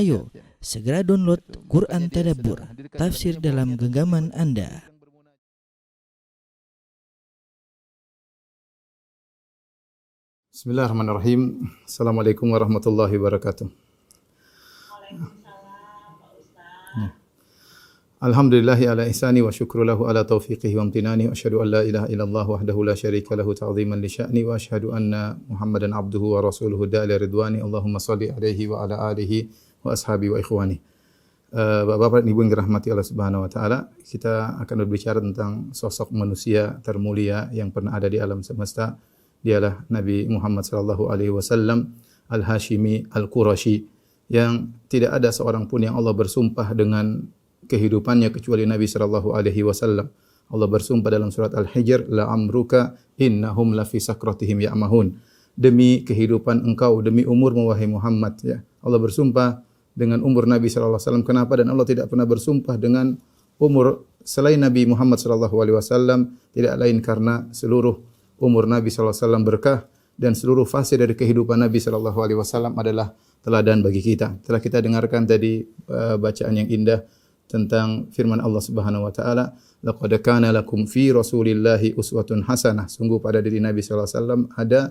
Ayo, segera download Quran Tadabbur, tafsir dalam genggaman Anda. Bismillahirrahmanirrahim. Assalamualaikum warahmatullahi wabarakatuh. Alhamdulillahi ala ihsani wa syukru lahu ala taufiqihi wa amtinani wa asyhadu an la ilaha illallah wahdahu la syarika lahu ta'ziman li sya'ni wa asyhadu anna Muhammadan abduhu wa rasuluhu da'ila ridwani. Allahumma salli alaihi wa ala alihi wa ashabi wa ikhwani. Bapak-bapak dan Ibu yang dirahmati Allah Subhanahu wa taala, kita akan berbicara tentang sosok manusia termulia yang pernah ada di alam semesta. Dialah Nabi Muhammad sallallahu alaihi wasallam Al-Hashimi Al-Qurashi, yang tidak ada seorang pun yang Allah bersumpah dengan kehidupannya kecuali Nabi sallallahu alaihi wasallam. Allah bersumpah dalam surat Al-Hijr, la amruka innahum la fi sakratihim ya'mahun. Demi kehidupan engkau, demi umurmu wahai Muhammad, ya. Allah bersumpah dengan umur Nabi sallallahu alaihi wasallam. Kenapa? Dan Allah tidak pernah bersumpah dengan umur selain Nabi Muhammad sallallahu alaihi wasallam, tidak lain karena seluruh umur Nabi sallallahu alaihi wasallam berkah dan seluruh fase dari kehidupan Nabi sallallahu alaihi wasallam adalah teladan bagi kita. Telah kita dengarkan tadi bacaan yang indah tentang firman Allah Subhanahu wa taala, laqad kana lakum fi Rasulillahi uswatun hasanah. Sungguh pada diri Nabi sallallahu alaihi wasallam ada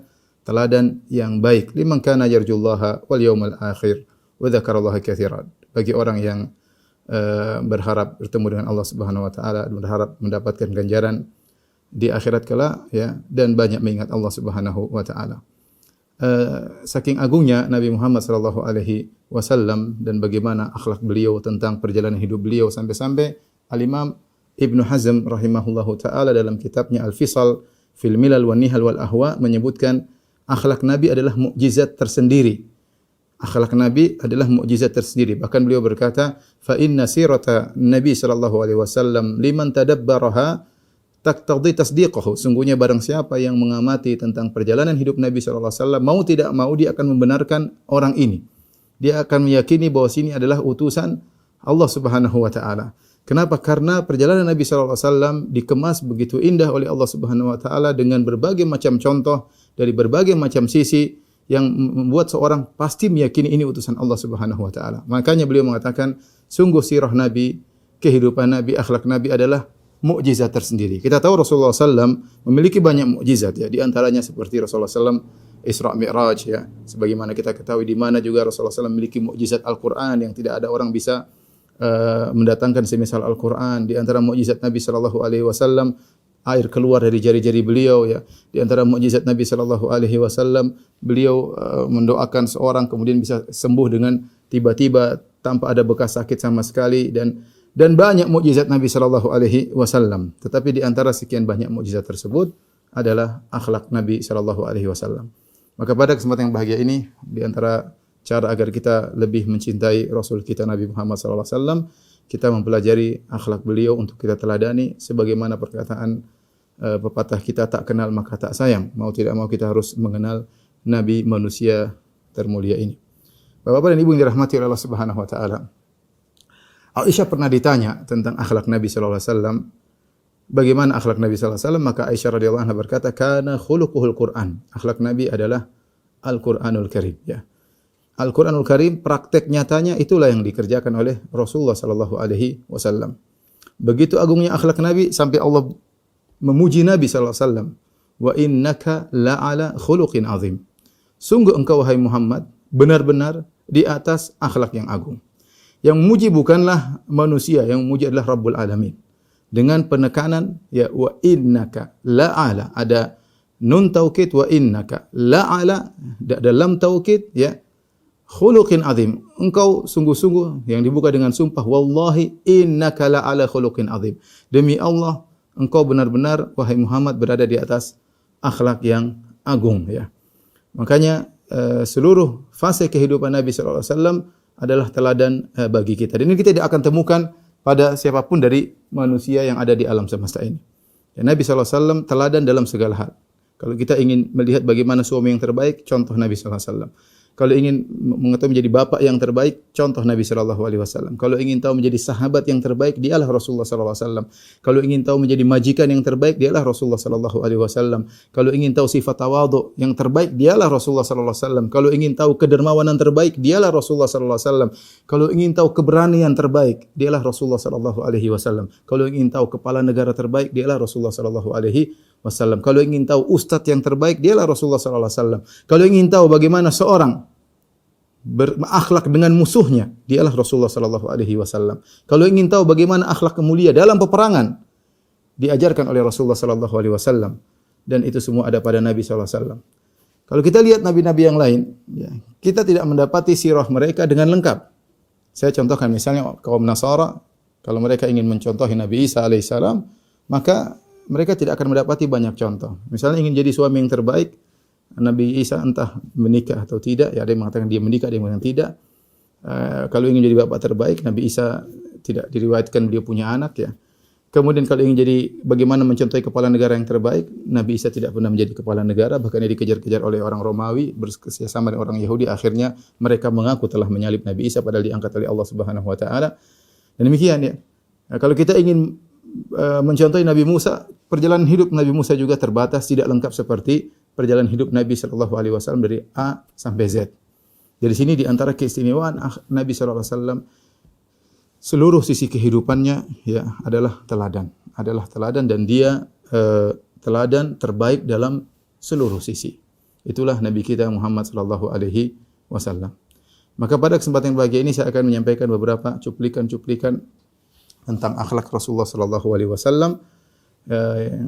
teladan yang baik. Liman kana yarjullaha wal yawmal akhir wa dzakarallaha katsiran. Bagi orang yang berharap bertemu dengan Allah Subhanahu wa taala, berharap mendapatkan ganjaran di akhirat kelak, ya, dan banyak mengingat Allah Subhanahu wa taala. Saking agungnya Nabi Muhammad sallallahu alaihi wasallam dan bagaimana akhlak beliau tentang perjalanan hidup beliau, sampai-sampai Al-Imam Ibnu Hazm rahimahullahu taala dalam kitabnya Al-Fisal fil Milal wan Nihal wal Ahwa menyebutkan akhlak Nabi adalah mukjizat tersendiri. Akhlak Nabi adalah mukjizat tersendiri. Bahkan beliau berkata, fa inna sirata Nabi sallallahu alaihi wasallam liman tadabbaraha taqtadi tasdiqahu. Sungguhnya barang siapa yang mengamati tentang perjalanan hidup Nabi sallallahu alaihi wasallam, mau tidak mau dia akan membenarkan orang ini. Dia akan meyakini bahwa sini adalah utusan Allah Subhanahu wa taala. Kenapa? Karena perjalanan Nabi sallallahu alaihi wasallam dikemas begitu indah oleh Allah Subhanahu wa taala dengan berbagai macam contoh dari berbagai macam sisi yang membuat seorang pasti meyakini ini utusan Allah Subhanahu wa taala. Makanya beliau mengatakan, sungguh sirah Nabi, kehidupan Nabi, akhlak Nabi adalah mukjizat tersendiri. Kita tahu Rasulullah SAW memiliki banyak mukjizat, ya. Di antaranya seperti Rasulullah SAW Isra Mi'raj, ya. Sebagaimana kita ketahui di mana juga Rasulullah SAW memiliki mukjizat Al-Quran yang tidak ada orang bisa mendatangkan semisal Al-Quran. Di antara mukjizat Nabi sallallahu alaihi wasallam air keluar dari jari-jari beliau, ya. Di antara mukjizat Nabi sallallahu alaihi wasallam beliau mendoakan seorang kemudian bisa sembuh dengan tiba-tiba tanpa ada bekas sakit sama sekali, dan banyak mukjizat Nabi sallallahu alaihi wasallam. Tetapi di antara sekian banyak mukjizat tersebut adalah akhlak Nabi sallallahu alaihi wasallam. Maka pada kesempatan yang bahagia ini, di antara cara agar kita lebih mencintai Rasul kita Nabi Muhammad sallallahu alaihi wasallam, kita mempelajari akhlak beliau untuk kita teladani, sebagaimana perkataan pepatah kita, tak kenal maka tak sayang. Mau tidak mau kita harus mengenal Nabi manusia termulia ini. Bapak-bapak dan Ibu yang dirahmati oleh Allah Subhanahu wa taala, Aisyah pernah ditanya tentang akhlak Nabi sallallahu alaihi wasallam. Bagaimana akhlak Nabi sallallahu alaihi wasallam? Maka Aisyah radhiyallahu anha berkata, "Kana khuluquhul Qur'an." Akhlak Nabi adalah Al-Qur'anul Karim, ya. Al-Qur'anul Karim, praktek nyatanya itulah yang dikerjakan oleh Rasulullah sallallahu alaihi wasallam. Begitu agungnya akhlak Nabi sampai Allah memuji Nabi sallallahu alaihi wasallam, "Wa innaka la'ala khuluqin azim." Sungguh engkau wahai Muhammad benar-benar di atas akhlak yang agung. Yang memuji bukanlah manusia, yang memuji adalah Rabbul Alamin. Dengan penekanan, ya, wa innaka la'ala, ada nun taukid, wa innaka la'ala, dalam taukid, ya, khuluqin azim. Engkau sungguh-sungguh, yang dibuka dengan sumpah, wallahi innaka la'ala khuluqin azim. Demi Allah, engkau benar-benar wahai Muhammad berada di atas akhlak yang agung, ya. Makanya seluruh fase kehidupan Nabi sallallahu alaihi wasallam adalah teladan bagi kita. Dan ini kita tidak akan temukan pada siapapun dari manusia yang ada di alam semesta ini. Ya, Nabi SAW teladan dalam segala hal. Kalau kita ingin melihat bagaimana suami yang terbaik, contoh Nabi SAW. Kalau ingin mengetahui menjadi bapak yang terbaik, contoh Nabi sallallahu alaihi wasallam. Kalau ingin tahu menjadi sahabat yang terbaik, dialah Rasulullah sallallahu alaihi wasallam. Kalau ingin tahu menjadi majikan yang terbaik, dialah Rasulullah sallallahu alaihi wasallam. Kalau ingin tahu sifat tawadhu yang terbaik, dialah Rasulullah sallallahu alaihi wasallam. Kalau ingin tahu kedermawanan terbaik, dialah Rasulullah sallallahu alaihi wasallam. Kalau ingin tahu keberanian terbaik, dialah Rasulullah sallallahu alaihi wasallam. Kalau ingin tahu kepala negara terbaik, dialah Rasulullah sallallahu alaihi wasallam. Kalau ingin tahu ustadz yang terbaik, dialah Rasulullah sallallahu alaihi wasallam. Kalau ingin tahu bagaimana seorang berakhlak dengan musuhnya, dialah Rasulullah sallallahu alaihi wasallam. Kalau ingin tahu bagaimana akhlak mulia dalam peperangan, diajarkan oleh Rasulullah sallallahu alaihi wasallam, dan itu semua ada pada Nabi sallallahu alaihi wasallam. Kalau kita lihat nabi-nabi yang lain, ya, kita tidak mendapati sirah mereka dengan lengkap. Saya contohkan misalnya kaum Nasara, kalau mereka ingin mencontohi Nabi Isa alaihissalam, maka mereka tidak akan mendapati banyak contoh. Misalnya ingin jadi suami yang terbaik, Nabi Isa entah menikah atau tidak, ya ada yang mengatakan dia menikah, ada yang mengatakan tidak. Kalau ingin jadi bapak terbaik, Nabi Isa tidak diriwayatkan dia punya anak, ya. Kemudian kalau ingin jadi bagaimana mencontohi kepala negara yang terbaik, Nabi Isa tidak pernah menjadi kepala negara, bahkan dia dikejar-kejar oleh orang Romawi, bersama dengan orang Yahudi, akhirnya mereka mengaku telah menyalib Nabi Isa padahal diangkat oleh Allah Subhanahu wa taala. Dan demikian, ya. Nah, kalau kita ingin mencontohi Nabi Musa, perjalanan hidup Nabi Musa juga terbatas, tidak lengkap seperti perjalanan hidup Nabi sallallahu alaihi wasallam dari A sampai Z. Dari sini di antara keistimewaan Nabi sallallahu alaihi wasallam, seluruh sisi kehidupannya ya adalah teladan dan dia teladan terbaik dalam seluruh sisi. Itulah Nabi kita Muhammad sallallahu alaihi wasallam. Maka pada kesempatan yang bahagia ini saya akan menyampaikan beberapa cuplikan-cuplikan tentang akhlak Rasulullah sallallahu alaihi wasallam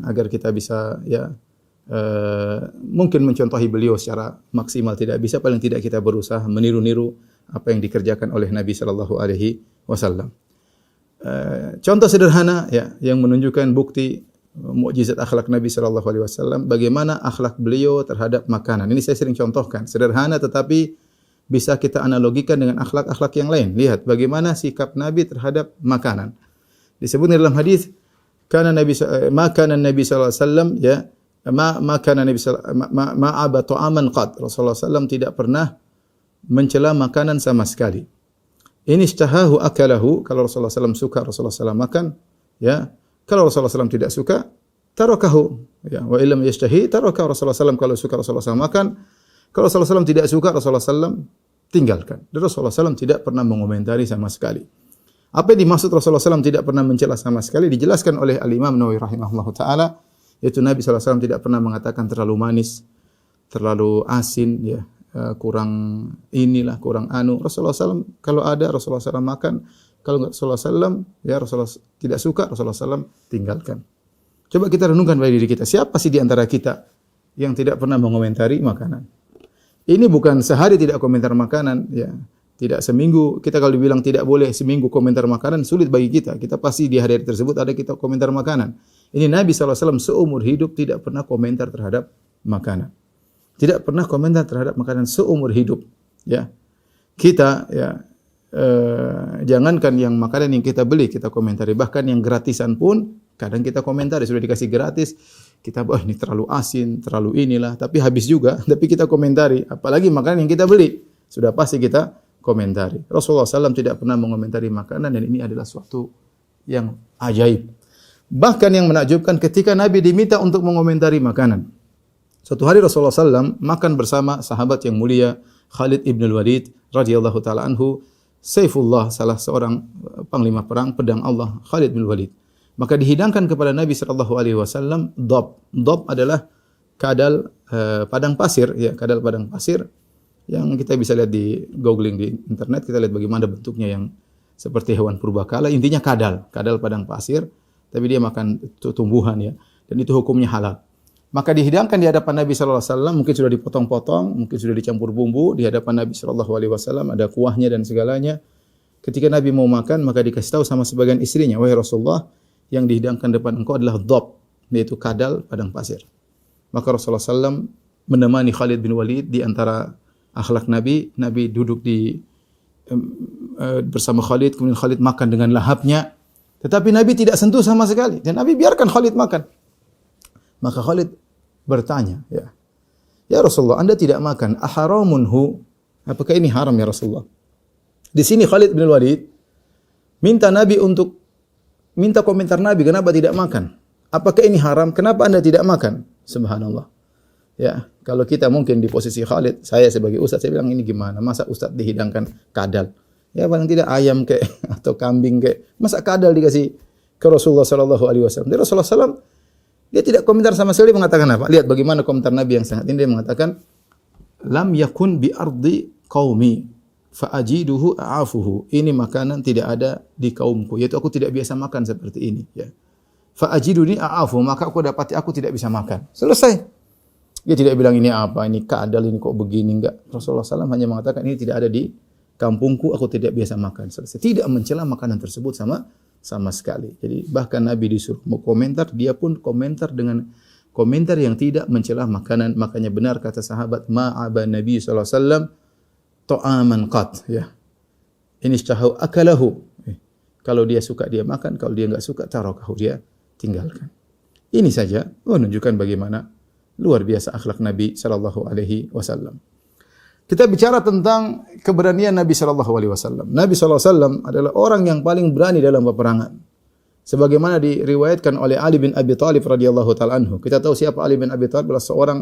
agar kita bisa mungkin mencontohi beliau secara maksimal tidak bisa, paling tidak kita berusaha meniru-niru apa yang dikerjakan oleh Nabi sallallahu alaihi wasallam. Contoh sederhana ya yang menunjukkan bukti mukjizat akhlak Nabi sallallahu alaihi wasallam, bagaimana akhlak beliau terhadap makanan. Ini saya sering contohkan, sederhana tetapi bisa kita analogikan dengan akhlak-akhlak yang lain. Lihat bagaimana sikap Nabi terhadap makanan. Disebutnya dalam hadis, kana Nabi sallallahu alaihi wasallam ya makanan Nabi ma'aba ta'aman qad. Rasulullah SAW tidak pernah mencela makanan sama sekali. Ini ishtahahu akalahu, kalau Rasulullah SAW suka Rasulullah SAW makan, ya. Kalau Rasulullah SAW tidak suka, tarakahu, ya. Wa illam yashtahi taraka Rasulullah SAW, kalau suka Rasulullah SAW makan, kalau Rasulullah SAW tidak suka Rasulullah SAW tinggalkan. Dan Rasulullah SAW tidak pernah mengomentari sama sekali. Apa yang dimaksud Rasulullah SAW tidak pernah mencela sama sekali dijelaskan oleh Al-Imam Nawawi rahimahullahu taala. Yaitu Nabi SAW tidak pernah mengatakan terlalu manis, terlalu asin, ya, kurang inilah, kurang anu. Rasulullah SAW kalau ada Rasulullah SAW makan, kalau enggak Rasulullah SAW, ya Rasulullah tidak suka Rasulullah SAW tinggalkan. Coba kita renungkan pada diri kita, siapa sih di antara kita yang tidak pernah mengomentari makanan? Ini bukan sehari tidak komentar makanan, ya. Tidak seminggu, kita kalau dibilang tidak boleh seminggu komentar makanan, sulit bagi kita. Kita pasti di hari-hari tersebut ada kita komentar makanan. Ini Nabi SAW seumur hidup tidak pernah komentar terhadap makanan. Tidak pernah komentar terhadap makanan seumur hidup. Ya, kita ya jangankan yang makanan yang kita beli kita komentari, bahkan yang gratisan pun kadang kita komentari. Sudah dikasih gratis, kita ini terlalu asin, terlalu inilah, tapi habis juga, tapi kita komentari. Apalagi makanan yang kita beli, sudah pasti kita komentari. Rasulullah SAW tidak pernah mengomentari makanan, dan ini adalah suatu yang ajaib. Bahkan yang menakjubkan ketika Nabi diminta untuk mengomentari makanan. Suatu hari Rasulullah SAW makan bersama sahabat yang mulia Khalid ibn al-Walid radhiyallahu taala anhu, Saifullah, salah seorang panglima perang pedang Allah, Khalid bin Walid. Maka dihidangkan kepada Nabi sallallahu alaihi wasallam dhab. Dhab adalah kadal padang pasir, ya, kadal padang pasir yang kita bisa lihat di googling di internet, kita lihat bagaimana bentuknya yang seperti hewan purbakala. Intinya kadal padang pasir, tapi dia makan tumbuhan, ya, dan itu hukumnya halal. Maka dihidangkan di hadapan Nabi sallallahu alaihi wasallam, mungkin sudah dipotong-potong, mungkin sudah dicampur bumbu di hadapan Nabi sallallahu alaihi wasallam, ada kuahnya dan segalanya. Ketika Nabi mau makan, maka dikasih tahu sama sebagian istrinya, "Wahai Rasulullah, yang dihidangkan depan engkau adalah dhab, yaitu kadal padang pasir." Maka Rasulullah SAW menemani Khalid bin Walid. Di antara akhlak Nabi, Nabi duduk bersama Khalid, kemudian Khalid makan dengan lahapnya, tetapi Nabi tidak sentuh sama sekali, dan Nabi biarkan Khalid makan. Maka Khalid bertanya, ya Rasulullah, Anda tidak makan, aharamunhu, Apakah ini haram ya Rasulullah? Di sini Khalid bin Walid minta komentar Nabi, kenapa tidak makan? Apakah ini haram? Kenapa Anda tidak makan? Subhanallah. Ya, kalau kita mungkin di posisi Khalid, saya sebagai ustaz, saya bilang ini gimana? Masa ustaz dihidangkan kadal? Ya paling tidak ayam kayak atau kambing kayak. Masa kadal dikasih ke Rasulullah sallallahu alaihi wasallam? Dari Rasulullah sallam dia tidak komentar sama sekali, mengatakan apa? Lihat bagaimana komentar Nabi yang sangat indah, dia mengatakan lam yakun bi ardi qaumi fa ajiduhu a'afuhu. Ini makanan tidak ada di kaumku, yaitu aku tidak biasa makan seperti ini, ya. Fa ajiduni a'afu, maka aku dapati aku tidak bisa makan. Selesai. Dia tidak bilang ini apa, ini kadal, ini kok begini, enggak. Rasulullah SAW hanya mengatakan ini tidak ada di kampungku, aku tidak biasa makan. Selesai. Tidak mencela makanan tersebut sama sekali. Jadi bahkan Nabi disuruh mau komentar, dia pun komentar dengan komentar yang tidak mencela makanan. Makanya benar kata sahabat, ma'aba Nabi SAW ta'aman qat, ya. Ini istahaw akalahu. Kalau dia suka dia makan, kalau dia enggak suka tarakahu, dia tinggalkan. Ini saja menunjukkan bagaimana luar biasa akhlak Nabi sallallahu alaihi wasallam. Kita bicara tentang keberanian Nabi sallallahu alaihi wasallam. Nabi sallallahu alaihi wasallam adalah orang yang paling berani dalam peperangan. Sebagaimana diriwayatkan oleh Ali bin Abi Thalib radhiyallahu taala anhu. Kita tahu siapa Ali bin Abi Thalib, adalah seorang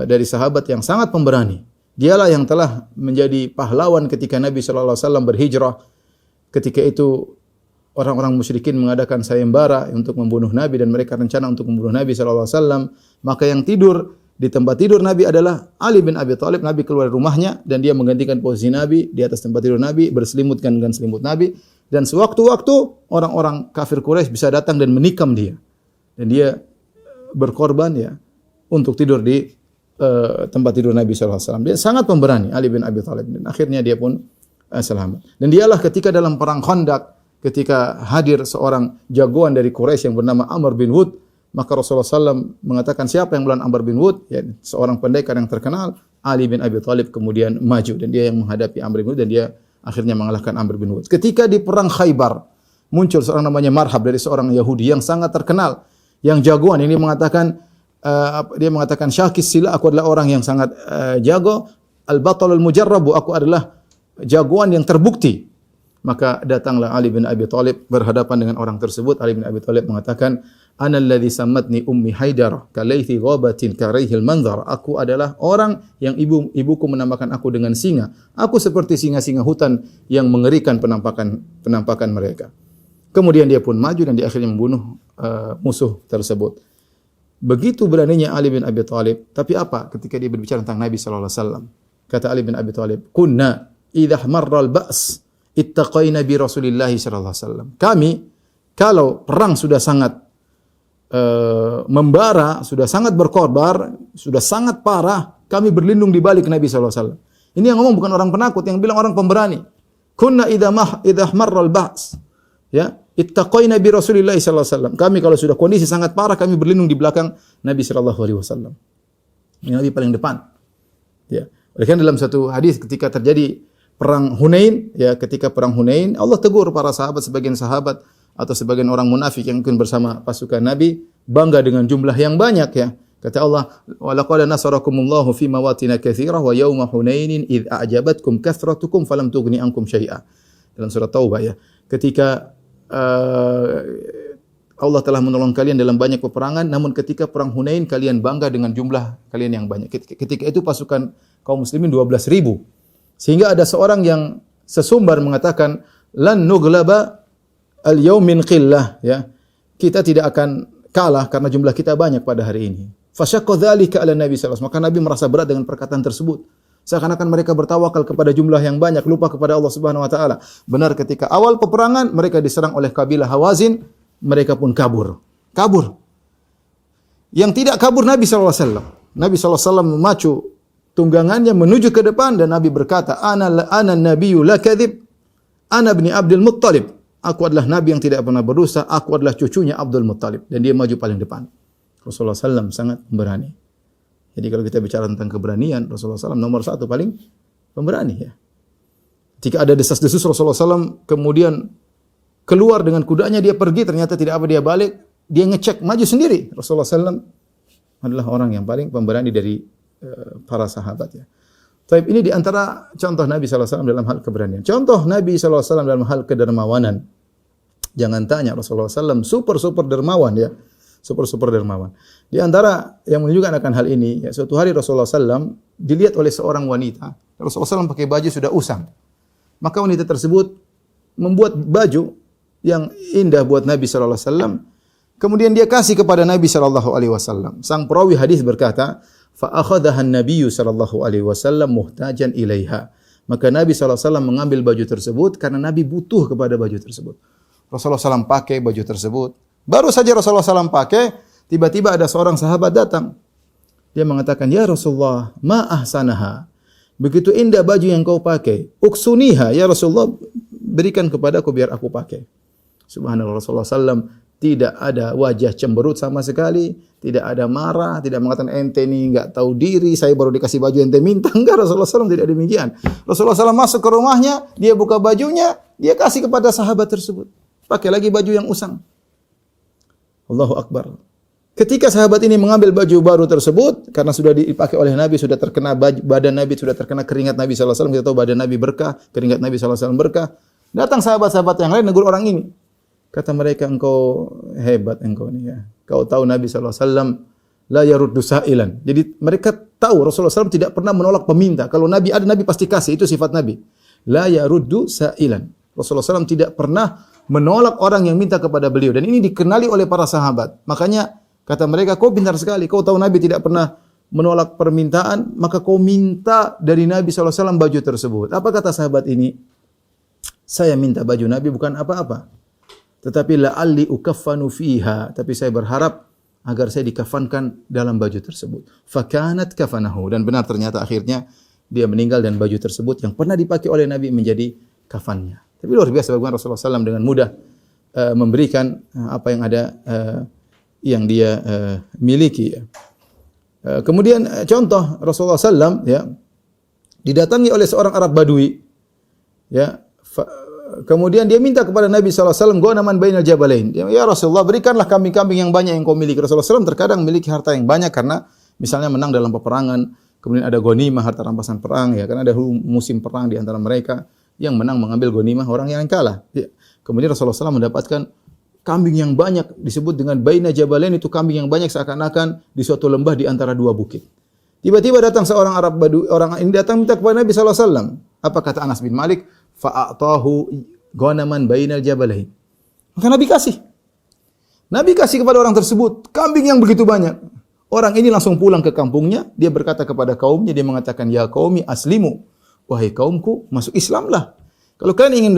dari sahabat yang sangat pemberani. Dialah yang telah menjadi pahlawan ketika Nabi sallallahu alaihi wasallam berhijrah. Ketika itu orang-orang musyrikin mengadakan sayembara untuk membunuh Nabi dan mereka rencana untuk membunuh Nabi sallallahu alaihi wasallam, maka yang tidur di tempat tidur Nabi adalah Ali bin Abi Thalib. Nabi keluar dari rumahnya dan dia menggantikan posisi Nabi di atas tempat tidur Nabi, berselimutkan dengan selimut Nabi, dan sewaktu-waktu orang-orang kafir Quraisy bisa datang dan menikam dia. Dan dia berkorban, ya, untuk tidur di tempat tidur Nabi sallallahu alaihi wasallam. Dia sangat pemberani, Ali bin Abi Thalib, dan akhirnya dia pun selamat. Dan dialah ketika dalam perang Khandaq, ketika hadir seorang jagoan dari Quraisy yang bernama Amr bin Wud, maka Rasulullah SAW mengatakan siapa yang melawan Amr bin Wud, ya, seorang pendekar yang terkenal. Ali bin Abi Thalib kemudian maju dan dia yang menghadapi Amr bin Wud dan dia akhirnya mengalahkan Amr bin Wud. Ketika di perang Khaybar muncul seorang namanya Marhab dari seorang Yahudi yang sangat terkenal, yang jagoan. Ini mengatakan dia mengatakan syakis sila, aku adalah orang yang sangat jago, al-batalul mujarrabu, aku adalah jagoan yang terbukti. Maka datanglah Ali bin Abi Thalib berhadapan dengan orang tersebut. Ali bin Abi Thalib mengatakan, ana alladhi sammatni ummi Haidar kalaithi ghabatin karaihil manzar. Aku adalah orang yang ibuku menamakan aku dengan singa. Aku seperti singa-singa hutan yang mengerikan penampakan mereka. Kemudian dia pun maju dan dia akhirnya membunuh musuh tersebut. Begitu beraninya Ali bin Abi Thalib. Tapi apa ketika dia berbicara tentang Nabi sallallahu alaihi wasallam? Kata Ali bin Abi Thalib, kunna idza marral ba's ittaqaina bi Rasulillah sallallahu alaihi wasallam. Kami kalau perang sudah sangat membara, sudah sangat berkorbar, sudah sangat parah, kami berlindung di balik Nabi sallallahu alaihi wasallam. Ini yang ngomong bukan orang penakut, yang bilang orang pemberani. Kunna idza marral ba's, ya, ittaqaina bi Rasulillah sallallahu alaihi wasallam. Kami kalau sudah kondisi sangat parah, kami berlindung di belakang Nabi sallallahu alaihi wasallam. Ini Nabi paling depan. Ya. Oleh karena dalam satu hadis ketika terjadi perang Hunain, ya, ketika perang Hunain, Allah tegur para sahabat, sebagian sahabat atau sebagian orang munafik yang mungkin bersama pasukan Nabi, bangga dengan jumlah yang banyak, ya. Kata Allah, wa laqad nasarakumullahu fi mawatin katsirah wa yauma Hunainin id a'jabatkum kathratukum falam tughni ankum syai'a. Dalam surat Taubah, ya. Ketika Allah telah menolong kalian dalam banyak peperangan, namun ketika perang Hunain kalian bangga dengan jumlah kalian yang banyak. Ketika itu pasukan kaum muslimin 12.000. Sehingga ada seorang yang sesumbar mengatakan, lan nughlaba al-yaum min qillah, ya. Kita tidak akan kalah karena jumlah kita banyak pada hari ini. Fasyaqqa dzalika 'ala Nabi sallallahu alaihi wasallam. Maka Nabi merasa berat dengan perkataan tersebut. Seakan-akan mereka bertawakal kepada jumlah yang banyak, lupa kepada Allah Subhanahu wa taala. Benar ketika awal peperangan mereka diserang oleh kabilah Hawazin, mereka pun kabur. Kabur. Yang tidak kabur Nabi sallallahu alaihi wasallam. Nabi sallallahu alaihi wasallam memacu tunggangannya menuju ke depan dan Nabi berkata, ana nabiyyu la kadzib, ana ibni Abdul Muttalib. Aku adalah nabi yang tidak pernah berdusta, aku adalah cucunya Abdul Muttalib. Dan dia maju paling depan. Rasulullah SAW sangat pemberani. Jadi kalau kita bicara tentang keberanian, Rasulullah SAW nomor satu paling pemberani, ya. Jika ada desas-desus, Rasulullah SAW kemudian keluar dengan kudanya, dia pergi, ternyata tidak apa, dia balik, dia ngecek, maju sendiri. Rasulullah SAW adalah orang yang paling pemberani dari para sahabat, ya. Taib ini di antara contoh Nabi SAW dalam hal keberanian. Contoh Nabi SAW dalam hal kedermawanan. Jangan tanya, Rasulullah SAW super dermawan ya. Super dermawan. Di antara yang menunjukkan akan hal ini, ya, suatu hari Rasulullah SAW dilihat oleh seorang wanita. Rasulullah SAW pakai baju sudah usang. Maka wanita tersebut membuat baju yang indah buat Nabi SAW. Kemudian dia kasih kepada Nabi SAW. Sang perawi hadis berkata, فَأَخَذَهَا النَّبِيُّ sallallahu alaihi wasallam muhtajan ilaiha. Maka Nabi SAW mengambil baju tersebut karena Nabi butuh kepada baju tersebut. Rasulullah SAW pakai baju tersebut. Baru saja Rasulullah SAW pakai, tiba-tiba ada seorang sahabat datang. Dia mengatakan, "Ya Rasulullah, ma ahsanaha." Begitu indah baju yang kau pakai. Uksuniha, ya Rasulullah, berikan kepadaku biar aku pakai. Subhanallah, Rasulullah SAW tidak ada wajah cemberut sama sekali, tidak ada marah, tidak mengatakan ente ini enggak tahu diri, saya baru dikasih baju ente minta. Enggak, Rasulullah SAW tidak demikian. Rasulullah SAW masuk ke rumahnya, dia buka bajunya, dia kasih kepada sahabat tersebut. Pakai lagi baju yang usang. Allahu Akbar. Ketika sahabat ini mengambil baju baru tersebut, karena sudah dipakai oleh Nabi, sudah terkena badan Nabi, sudah terkena keringat Nabi SAW, kita tahu badan Nabi berkah, keringat Nabi SAW berkah. Datang sahabat-sahabat yang lain negur orang ini. Kata mereka, engkau hebat engkau ini ya. Kau tahu Nabi SAW la yaruddu sa'ilan. Jadi mereka tahu Rasulullah SAW tidak pernah menolak peminta. Kalau Nabi ada, Nabi pasti kasih. Itu sifat Nabi. La yaruddu sa'ilan. Rasulullah SAW tidak pernah menolak orang yang minta kepada beliau. Dan ini dikenali oleh para sahabat. Makanya kata mereka, kau pintar sekali. Kau tahu Nabi tidak pernah menolak permintaan, maka kau minta dari Nabi SAW baju tersebut. Apa kata sahabat ini? Saya minta baju Nabi bukan apa-apa. Tetapi la'alli ukaffanu fiha, tapi saya berharap agar saya dikafankan dalam baju tersebut. Fakanat kafanahu, dan benar ternyata akhirnya dia meninggal dan baju tersebut yang pernah dipakai oleh Nabi menjadi kafannya. Tapi luar biasa bagaimana Rasulullah SAW dengan mudah memberikan apa yang ada yang dia miliki. Kemudian contoh Rasulullah SAW ya didatangi oleh seorang Arab Badui ya. Kemudian dia minta kepada Nabi SAW, "Ghanaman bainal jabalain." Ya Rasulullah, berikanlah kambing-kambing yang banyak yang kau miliki. Rasulullah SAW terkadang memiliki harta yang banyak karena misalnya menang dalam peperangan, kemudian ada ghanimah, harta rampasan perang ya, karena ada musim perang di antara mereka, yang menang mengambil ghanimah, orang yang kalah. Ya. Kemudian Rasulullah SAW mendapatkan kambing yang banyak, disebut dengan baina jabalain, itu kambing yang banyak seakan-akan di suatu lembah di antara dua bukit. Tiba-tiba datang seorang Arab Badui, orang ini datang minta kepada Nabi SAW. Apa kata Anas bin Malik? Fa'atahu ghanaman bainal jabalain. Maka Nabi kasih. Nabi kasih kepada orang tersebut kambing yang begitu banyak. Orang ini langsung pulang ke kampungnya, dia berkata kepada kaumnya, dia mengatakan, "Ya qaumi aslimu." Wahai kaumku, masuk Islamlah. Kalau kalian ingin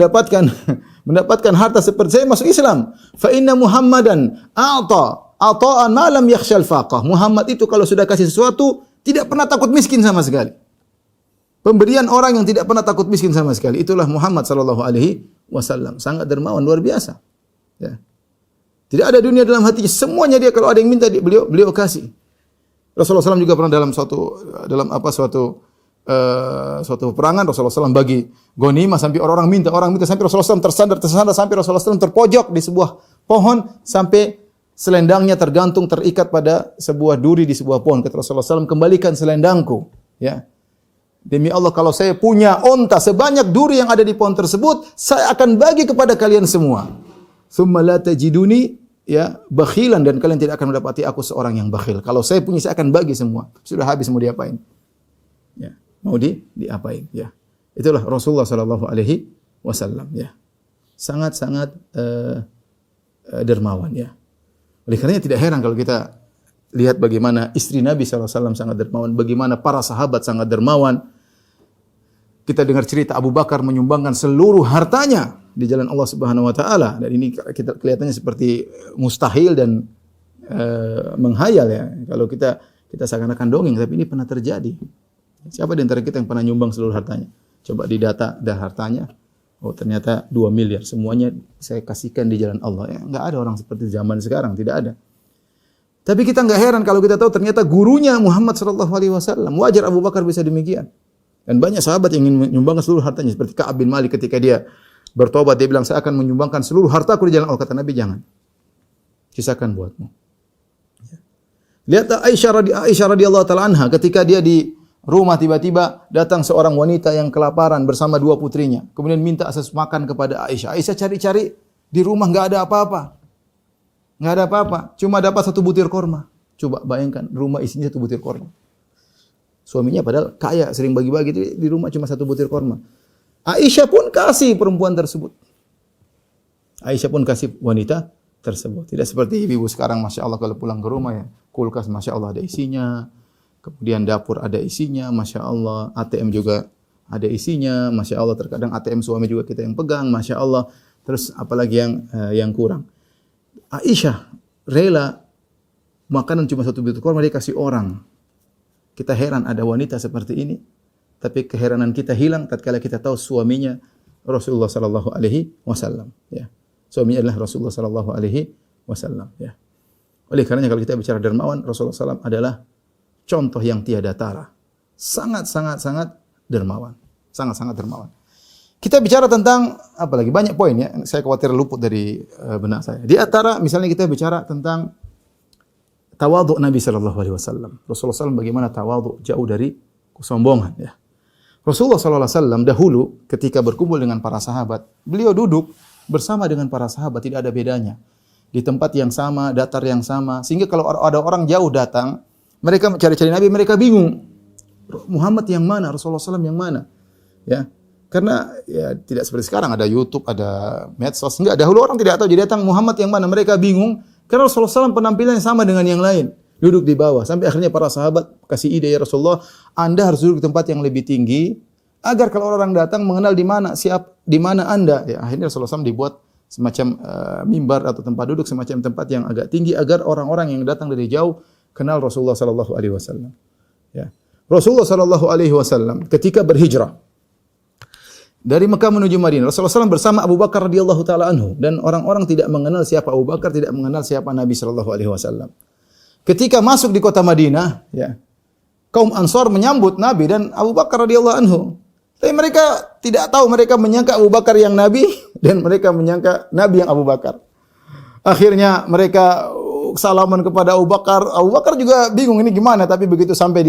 mendapatkan harta seperti saya, masuk Islam. Fa inna Muhammadan ata'an ma lam yakhshal faqah. Muhammad itu kalau sudah kasih sesuatu, tidak pernah takut miskin sama sekali. Pemberian orang yang tidak pernah takut miskin sama sekali. Itulah Muhammad sallallahu alaihi wasallam. Sangat dermawan, luar biasa. Ya. Tidak ada dunia dalam hatinya. Semuanya dia kalau ada yang minta beliau kasih. Rasulullah SAW juga pernah dalam suatu peperangan Rasulullah SAW bagi ghanimah sampai orang minta sampai Rasulullah SAW tersandar sampai Rasulullah SAW terpojok di sebuah pohon sampai selendangnya tergantung terikat pada sebuah duri di sebuah pohon. Kata Rasulullah SAW, "Kembalikan selendangku." Ya. Demi Allah, kalau saya punya onta sebanyak duri yang ada di pohon tersebut, saya akan bagi kepada kalian semua. Tsumma la tajiduni ya bakhilan, dan kalian tidak akan mendapati aku seorang yang bakhil. Kalau saya punya, saya akan bagi semua. Sudah habis mau diapain? Ya, mau diapain? Ya. Itulah Rasulullah sallallahu alaihi wasallam ya. Sangat-sangat dermawan ya. Oleh karenanya tidak heran kalau kita lihat bagaimana istri Nabi SAW sangat dermawan, bagaimana para sahabat sangat dermawan. Kita dengar cerita Abu Bakar menyumbangkan seluruh hartanya di jalan Allah Subhanahu wa taala, dan ini kita kelihatannya seperti mustahil dan menghayal ya. Kalau kita seakan-akan dongeng, tapi ini pernah terjadi. Siapa di antara kita yang pernah nyumbang seluruh hartanya? Coba didata hartanya. Oh, ternyata 2 miliar semuanya saya kasihkan di jalan Allah. Ya, enggak ada orang seperti zaman sekarang, tidak ada. Tapi kita enggak heran kalau kita tahu ternyata gurunya Muhammad sallallahu alaihi wasallam. Wajar Abu Bakar bisa demikian. Dan banyak sahabat yang ingin menyumbangkan seluruh hartanya, seperti Ka'ab bin Malik ketika dia bertobat, dia bilang, "Saya akan menyumbangkan seluruh hartaku di jalan Allah." Kata Nabi, "Jangan. Sisakan buatmu." Lihat Aisyah radhiyallahu taala anha ketika dia rumah tiba-tiba datang seorang wanita yang kelaparan bersama dua putrinya. Kemudian minta akses makan kepada Aisyah. Aisyah cari-cari di rumah nggak ada apa-apa. Nggak ada apa-apa. Cuma dapat satu butir korma. Coba bayangkan rumah isinya satu butir korma. Suaminya padahal kaya, sering bagi-bagi, di rumah cuma satu butir korma. Aisyah pun kasih perempuan tersebut. Aisyah pun kasih wanita tersebut. Tidak seperti ibu sekarang, Masya Allah, kalau pulang ke rumah ya, kulkas Masya Allah ada isinya, kemudian dapur ada isinya, Masya Allah, ATM juga ada isinya, Masya Allah, terkadang ATM suami juga kita yang pegang, Masya Allah, terus apalagi yang kurang. Aisyah rela makanan cuma satu butir korma dia kasih orang. Kita heran ada wanita seperti ini, tapi keheranan kita hilang tatkala kita tahu suaminya Rasulullah sallallahu alaihi wasallam, ya. Suaminya adalah Rasulullah sallallahu alaihi wasallam, ya. Oleh karenanya kalau kita bicara dermawan, Rasulullah SAW adalah contoh yang tiada tara. Sangat dermawan. Sangat dermawan. Kita bicara tentang apa lagi? Banyak poin ya. Saya khawatir luput dari benak saya. Di antara misalnya kita bicara tentang tawadhu Nabi sallallahu alaihi wasallam. Rasulullah SAW bagaimana tawadhu, jauh dari kesombongan, ya. Rasulullah sallallahu alaihi wasallam dahulu ketika berkumpul dengan para sahabat, beliau duduk bersama dengan para sahabat, tidak ada bedanya. Di tempat yang sama, datar yang sama, sehingga kalau ada orang jauh datang, mereka cari-cari Nabi, mereka bingung. Muhammad yang mana? Rasulullah SAW yang mana? Ya. Karena ya tidak seperti sekarang ada YouTube, ada medsos. Enggak, dahulu orang tidak tahu jadi datang Muhammad yang mana, mereka bingung. Karena Rasulullah SAW penampilannya sama dengan yang lain. Duduk di bawah. Sampai akhirnya para sahabat kasih ide, ya Rasulullah, Anda harus duduk di tempat yang lebih tinggi, agar kalau orang datang mengenal di mana Anda. Ya, akhirnya Rasulullah SAW dibuat semacam mimbar atau tempat duduk, semacam tempat yang agak tinggi, agar orang-orang yang datang dari jauh kenal Rasulullah sallallahu alaihi wasallam. Ya. Rasulullah sallallahu alaihi wasallam ketika berhijrah dari Mekah menuju Madinah, Rasulullah SAW bersama Abu Bakar radhiyallahu taala anhu, dan orang-orang tidak mengenal siapa Abu Bakar, tidak mengenal siapa Nabi sallallahu alaihi wasallam. Ketika masuk di kota Madinah, ya, kaum Ansar menyambut Nabi dan Abu Bakar radhiyallahu anhu. Tapi mereka tidak tahu, mereka menyangka Abu Bakar yang Nabi dan mereka menyangka Nabi yang Abu Bakar. Akhirnya mereka salaman kepada Abu Bakar. Abu Bakar juga bingung ini gimana, tapi begitu sampai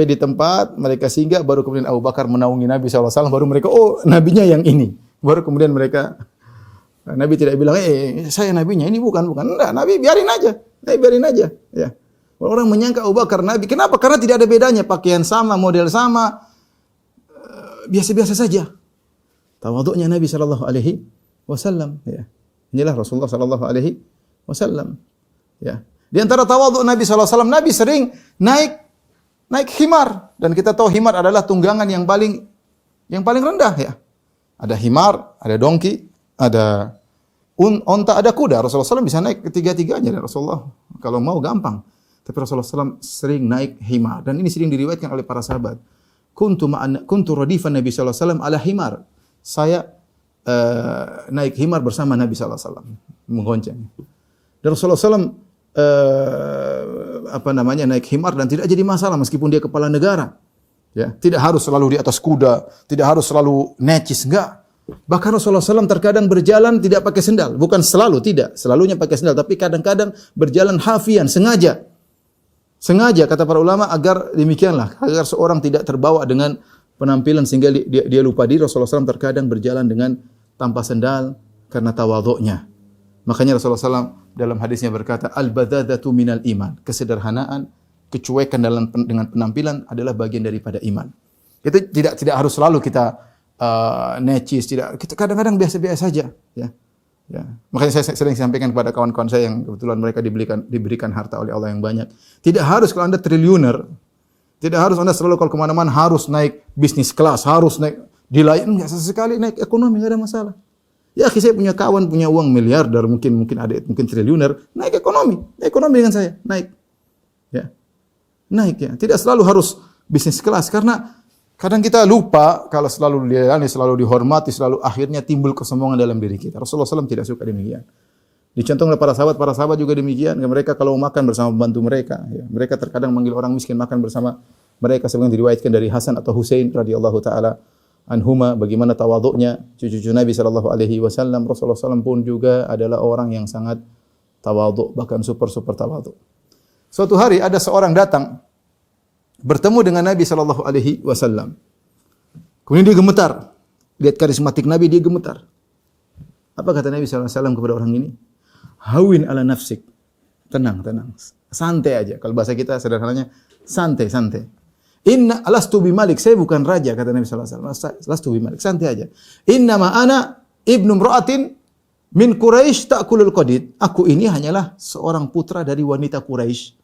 di tempat mereka singgah, baru kemudian Abu Bakar menaungi Nabi SAW, baru mereka, oh nabinya yang ini. Baru kemudian Nabi tidak bilang, saya nabinya, ini bukan. Enggak, Nabi biarin aja. Ya. Orang menyangka Abu Bakar Nabi. Kenapa? Karena tidak ada bedanya, pakaian sama, model sama, biasa-biasa saja. Tawadhu'nya Nabi sallallahu alaihi wasallam, ya. Inilah Rasulullah sallallahu alaihi wasallam, ya. Di antara tawadhu Nabi sallallahu alaihi wasallam, Nabi sering naik himar, dan kita tahu himar adalah tunggangan yang paling rendah, ya. Ada himar, ada dongki, ada onta, ada kuda. Rasulullah SAW bisa naik ketiga-tiganya, dan Rasulullah kalau mau gampang. Tapi Rasulullah SAW sering naik himar, dan ini sering diriwayatkan oleh para sahabat. Kuntu radifan Nabi sallallahu alaihi wasallam ala himar. Saya naik himar bersama Nabi sallallahu alaihi wasallam, menggonceng. Dan Rasulullah SAW naik himar dan tidak jadi masalah meskipun dia kepala negara. Ya, tidak harus selalu di atas kuda, tidak harus selalu necis, enggak. Bahkan Rasulullah SAW terkadang berjalan tidak pakai sendal, bukan selalu, tidak, selalunya pakai sendal, tapi kadang-kadang berjalan hafian, sengaja kata para ulama agar demikianlah, agar seorang tidak terbawa dengan penampilan sehingga dia lupa diri. Rasulullah SAW terkadang berjalan dengan tanpa sendal karena tawadhu'nya. Makanya Rasulullah SAW dalam hadisnya berkata, al-badadatu minal iman. Kesederhanaan, kecuekan dengan penampilan adalah bagian daripada iman. Itu tidak harus selalu kita necis, kita kadang-kadang biasa-biasa saja, ya. Ya. Makanya saya sering sampaikan kepada kawan-kawan saya yang kebetulan mereka diberikan harta oleh Allah yang banyak. Tidak harus kalau Anda triliuner, tidak harus Anda selalu kalau kemana-mana harus naik bisnis kelas, harus naik di lain, enggak, sesekali naik ekonomi, enggak ada masalah. Ya, saya punya kawan punya uang miliarder, mungkin triliuner, naik ekonomi dengan saya, naik. Ya. Naik, ya. Tidak selalu harus bisnis kelas, karena kadang kita lupa kalau selalu dilayani, selalu dihormati, selalu akhirnya timbul kesombongan dalam diri kita. Rasulullah SAW tidak suka demikian. Dicontohkan oleh para sahabat juga demikian. Mereka kalau makan bersama pembantu mereka, ya. Mereka terkadang manggil orang miskin makan bersama mereka, sebagaimana diriwayatkan dari Hasan atau Husain radhiyallahu taala anhuma, bagaimana tawadhu'nya cucu-cucu Nabi sallallahu alaihi wasallam. Rasulullah SAW pun juga adalah orang yang sangat tawadhu, bahkan super tawadhu. Suatu hari ada seorang datang bertemu dengan Nabi sallallahu alaihi wasallam. Kemudian dia gemetar. Lihat karismatik Nabi, dia gemetar. Apa kata Nabi sallallahu alaihi wasallam kepada orang ini? Hawin ala nafsik. Tenang, tenang. Santai aja. Kalau bahasa kita sederhananya santai, santai. Inna alastu bimalik, saya bukan raja, kata Nabi sallallahu alaihi wasallam. Alastu bimalik, santai aja. Inna ma ana ibnu imra'atin min Quraisy ta'kulul qadid. Aku ini hanyalah seorang putra dari wanita Quraisy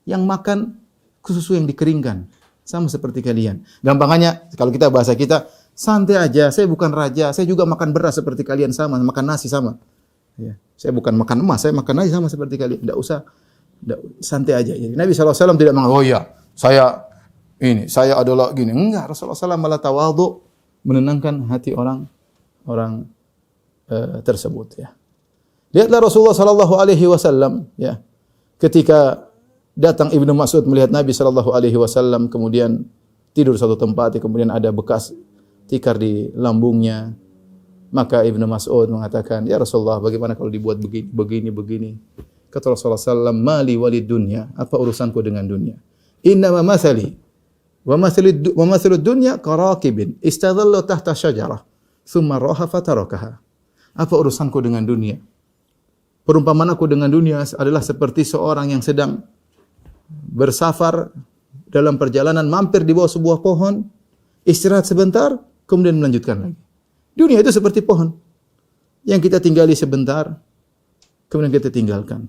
yang makan susu yang dikeringkan, sama seperti kalian. Gampangannya kalau kita bahasa kita, santai aja, saya bukan raja, saya juga makan beras seperti kalian sama, makan nasi sama. Ya, saya bukan makan emas, saya makan nasi sama seperti kalian. Tidak usah, santai aja. Jadi Nabi SAW tidak mengatakan, oh iya, saya adalah gini. Enggak, Rasulullah SAW malah tawadhu, menenangkan hati orang tersebut. Ya. Lihatlah Rasulullah SAW, ya, ketika datang Ibnu Mas'ud melihat Nabi SAW, kemudian tidur satu tempat, kemudian ada bekas tikar di lambungnya. Maka Ibnu Mas'ud mengatakan, ya Rasulullah, bagaimana kalau dibuat begini? Kata Rasulullah SAW, mali walid dunya, apa urusanku dengan dunia? Innama mathali wa mathalud dunya karakibin istadhallu tahta syajarah thumma raha fatarakaha. Apa urusanku dengan dunia? Perumpamaan aku dengan dunia adalah seperti seorang yang sedang bersafar dalam perjalanan, mampir di bawah sebuah pohon, istirahat sebentar, kemudian melanjutkan lagi. Dunia itu seperti pohon yang kita tinggali sebentar, kemudian kita tinggalkan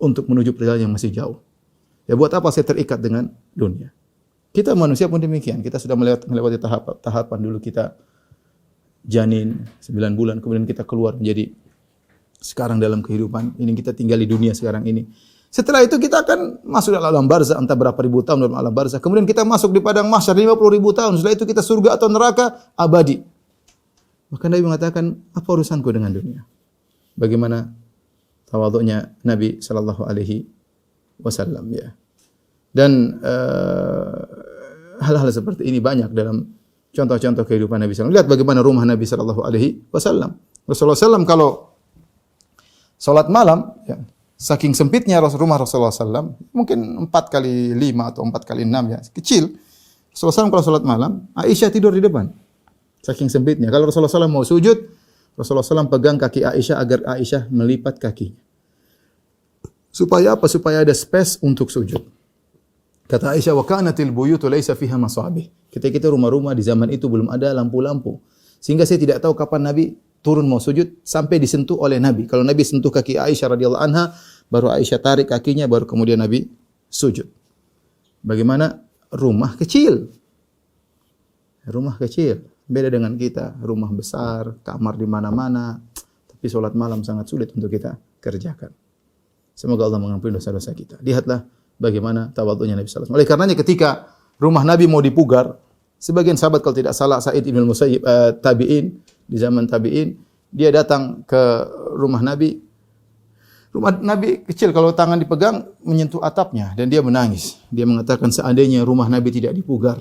untuk menuju perjalanan yang masih jauh. Ya, buat apa saya terikat dengan dunia? Kita manusia pun demikian. Kita sudah melewati tahapan dulu kita janin 9 bulan, kemudian kita keluar menjadi sekarang dalam kehidupan ini, kita tinggal di dunia sekarang ini. Setelah itu kita akan masuk dalam alam barzakh, entah berapa ribu tahun dalam alam barzakh. Kemudian kita masuk di padang mahsyar 50 ribu tahun. Setelah itu kita surga atau neraka abadi. Maka Nabi mengatakan, apa urusanku dengan dunia? Bagaimana tawadhu'nya Nabi sallallahu alaihi wasallam, ya. Dan hal-hal seperti ini banyak dalam contoh-contoh kehidupan Nabi sallallahu alaihi wasallam. Lihat bagaimana rumah Nabi sallallahu alaihi wasallam. Rasulullah sallallahu kalau salat malam, ya, saking sempitnya rumah Rasulullah sallallahu mungkin 4 kali 5 atau 4 kali 6, ya, kecil. Rasulullah sallallahu kalau salat malam, Aisyah tidur di depan. Saking sempitnya. Kalau Rasulullah SAW mau sujud, Rasulullah SAW pegang kaki Aisyah agar Aisyah melipat kakinya. Supaya apa? Supaya ada space untuk sujud. Kata Aisyah, wa kanatil buyutu laisa fiha masabih. Kita rumah-rumah di zaman itu belum ada lampu-lampu. Sehingga saya tidak tahu kapan Nabi turun mau sujud sampai disentuh oleh Nabi. Kalau Nabi sentuh kaki Aisyah radhiyallahu anha, baru Aisyah tarik kakinya, baru kemudian Nabi sujud. Bagaimana? Rumah kecil. Rumah kecil. Beda dengan kita, rumah besar, kamar di mana-mana, tapi sholat malam sangat sulit untuk kita kerjakan. Semoga Allah mengampuni dosa-dosa kita. Lihatlah bagaimana tawadhu'nya Nabi sallallahu alaihi wasallam. Oleh karenanya ketika rumah Nabi mau dipugar, sebagian sahabat kalau tidak salah Sa'id bin Musayyib tabi'in, di zaman tabi'in, dia datang ke rumah Nabi. Rumah Nabi kecil, kalau tangan dipegang menyentuh atapnya dan dia menangis. Dia mengatakan seandainya rumah Nabi tidak dipugar,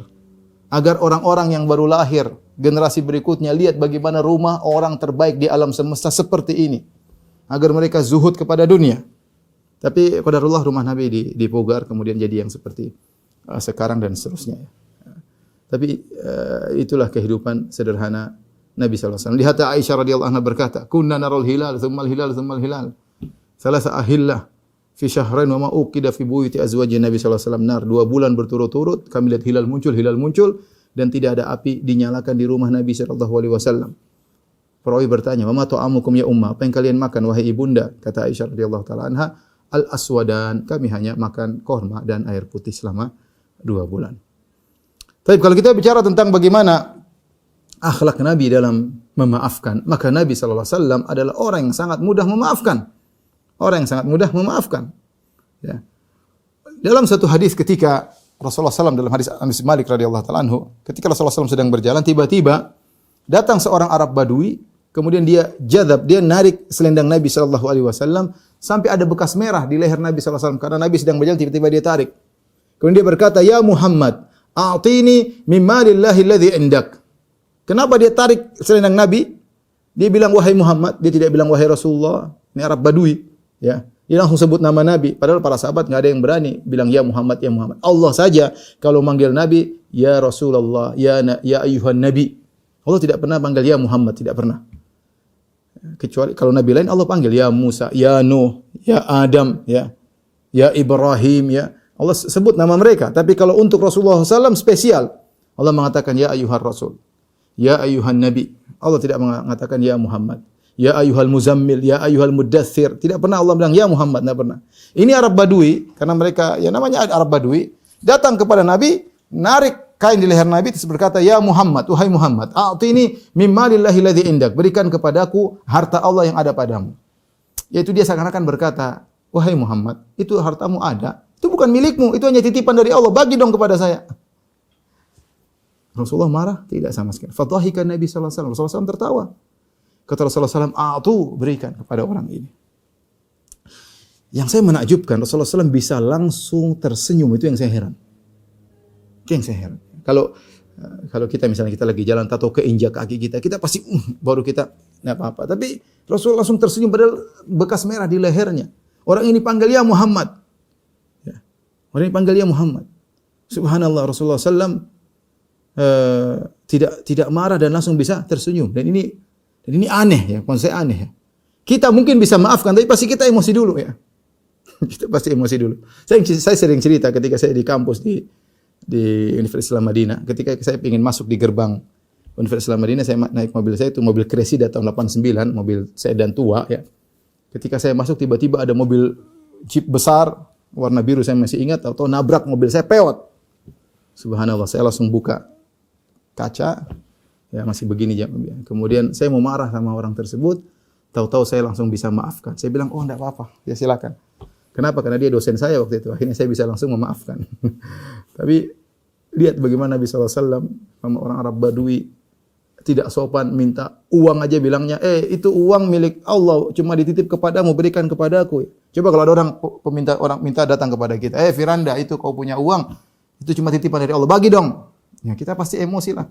agar orang-orang yang baru lahir, generasi berikutnya lihat bagaimana rumah orang terbaik di alam semesta seperti ini. Agar mereka zuhud kepada dunia. Tapi qadarullah rumah Nabi dipugar, kemudian jadi yang seperti sekarang dan seterusnya. Tapi itulah kehidupan sederhana Nabi SAW. Lihat Aisyah radhiyallahu anha berkata, kunna narul hilal, thummal hilal, thummal hilal. Salasa ahillah fi syahrain wa ma uqida fi buyuti azwajin Nabi sallallahu alaihi wasallam nar. 2 bulan berturut-turut kami lihat hilal muncul dan tidak ada api dinyalakan di rumah Nabi sallallahu alaihi wasallam. Perawi bertanya, "Ma ta'amukum ya umma?" Apa yang kalian makan wahai ibunda? Kata Aisyah radhiyallahu taala anha, "Al-aswadan." Kami hanya makan korma dan air putih selama 2 bulan. Tapi kalau kita bicara tentang bagaimana akhlak Nabi dalam memaafkan, maka Nabi sallallahu alaihi wasallam adalah orang yang sangat mudah memaafkan. Orang yang sangat mudah memaafkan. Ya. Dalam satu hadis ketika Rasulullah SAW dalam hadis Anas bin Malik radhiyallahu taala anhu, ketika Rasulullah SAW sedang berjalan, tiba-tiba datang seorang Arab Badui, kemudian dia narik selendang Nabi sallallahu alaihi wasallam sampai ada bekas merah di leher Nabi sallallahu alaihi wasallam karena Nabi sedang berjalan, tiba-tiba dia tarik. Kemudian dia berkata, "Ya Muhammad, a'tini min malillahi alladhi indak." Kenapa dia tarik selendang Nabi? Dia bilang wahai Muhammad, dia tidak bilang wahai Rasulullah. Ini Arab Badui. Ya, Dia langsung sebut nama Nabi. Padahal para sahabat nggak ada yang berani bilang ya Muhammad, ya Muhammad. Allah saja kalau manggil Nabi, ya Rasulullah, ya ayuhan Nabi. Allah tidak pernah panggil ya Muhammad, tidak pernah. Kecuali kalau Nabi lain Allah panggil ya Musa, ya Nuh, ya Adam, ya Ibrahim, ya. Allah sebut nama mereka. Tapi kalau untuk Rasulullah SAW spesial. Allah mengatakan ya ayuhan Rasul, ya ayuhan Nabi. Allah tidak mengatakan ya Muhammad. Ya ayuhal muzammil, ya ayuhal muddathir. Tidak pernah Allah bilang ya Muhammad, tidak pernah. Ini Arab Badui, karena mereka, ya namanya Arab Badui, datang kepada Nabi, narik kain di leher Nabi, terus berkata, ya Muhammad, wahai Muhammad, a'tini mimma lillahi ladzi indak. Berikan kepadaku harta Allah yang ada padamu. Yaitu dia seakan-akan berkata, wahai Muhammad, itu hartamu ada, itu bukan milikmu, itu hanya titipan dari Allah, bagi dong kepada saya. Rasulullah marah? Tidak sama sekali. Fadhahikan Nabi sallallahu alaihi wasallam. Rasulullah SAW tertawa. Kata Rasulullah SAW, berikan kepada orang ini. Yang saya menakjubkan, Rasulullah SAW bisa langsung tersenyum, itu yang saya heran. Itu yang saya heran. Kalau kita misalnya kita lagi jalan atau keinjak kaki kita, kita pasti baru kita enggak apa-apa. Tapi Rasulullah langsung tersenyum padahal bekas merah di lehernya. Orang ini panggil ya Muhammad. Ya. Orang ini panggil ya Muhammad. Subhanallah, Rasulullah SAW tidak marah dan langsung bisa tersenyum. Dan ini aneh ya, konsep aneh ya. Kita mungkin bisa maafkan, tapi pasti kita emosi dulu ya. Kita pasti emosi dulu. Saya sering cerita ketika saya di kampus di Universitas Islam Madinah, ketika saya ingin masuk di gerbang Universitas Islam Madinah, saya naik mobil saya itu mobil Cressida tahun 89, mobil sedan tua ya. Ketika saya masuk tiba-tiba ada mobil Jeep besar warna biru, saya masih ingat, atau nabrak mobil saya, peot. Subhanallah, saya langsung buka kaca. Ya masih begini jam. Kemudian saya mau marah sama orang tersebut, tahu-tahu saya langsung bisa maafkan. Saya bilang, oh enggak apa-apa, ya silakan. Kenapa? Karena dia dosen saya waktu itu. Akhirnya saya bisa langsung memaafkan. Tapi lihat bagaimana Nabi SAW sama orang Arab Badui tidak sopan, minta uang aja bilangnya, itu uang milik Allah, cuma dititip kepadamu, berikan kepadaku. Coba kalau ada orang minta datang kepada kita, Firanda, itu kau punya uang, itu cuma titipan dari Allah, bagi dong. Ya kita pasti emosi lah.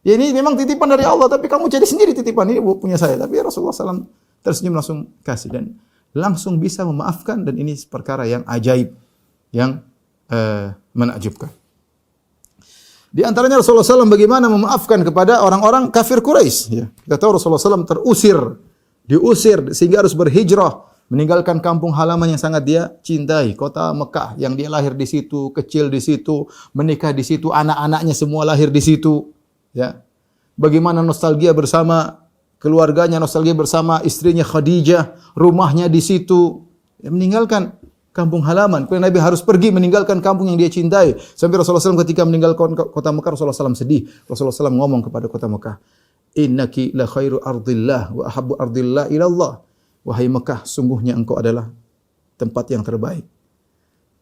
Ya ini memang titipan dari Allah, tapi kamu jadi sendiri titipan ini punya saya. Tapi Rasulullah SAW tersenyum langsung kasih dan langsung bisa memaafkan, dan ini perkara yang ajaib, yang menakjubkan. Di antaranya Rasulullah SAW bagaimana memaafkan kepada orang-orang kafir Quraisy. Ya. Kita tahu Rasulullah SAW diusir sehingga harus berhijrah, meninggalkan kampung halaman yang sangat dia cintai, kota Mekah yang dia lahir di situ, kecil di situ, menikah di situ, anak-anaknya semua lahir di situ. Ya. Bagaimana nostalgia bersama keluarganya, nostalgia bersama istrinya Khadijah, rumahnya di situ. Ya, meninggalkan kampung halaman. Karena Nabi harus pergi meninggalkan kampung yang dia cintai. Sampai Rasulullah SAW ketika meninggalkan kota Mekah, Rasulullah SAW sedih. Rasulullah SAW ngomong kepada kota Mekah, Innaki la khairu ardillah wa ahabbu ardillah ilallah. Wahai Mekah, sungguhnya engkau adalah tempat yang terbaik,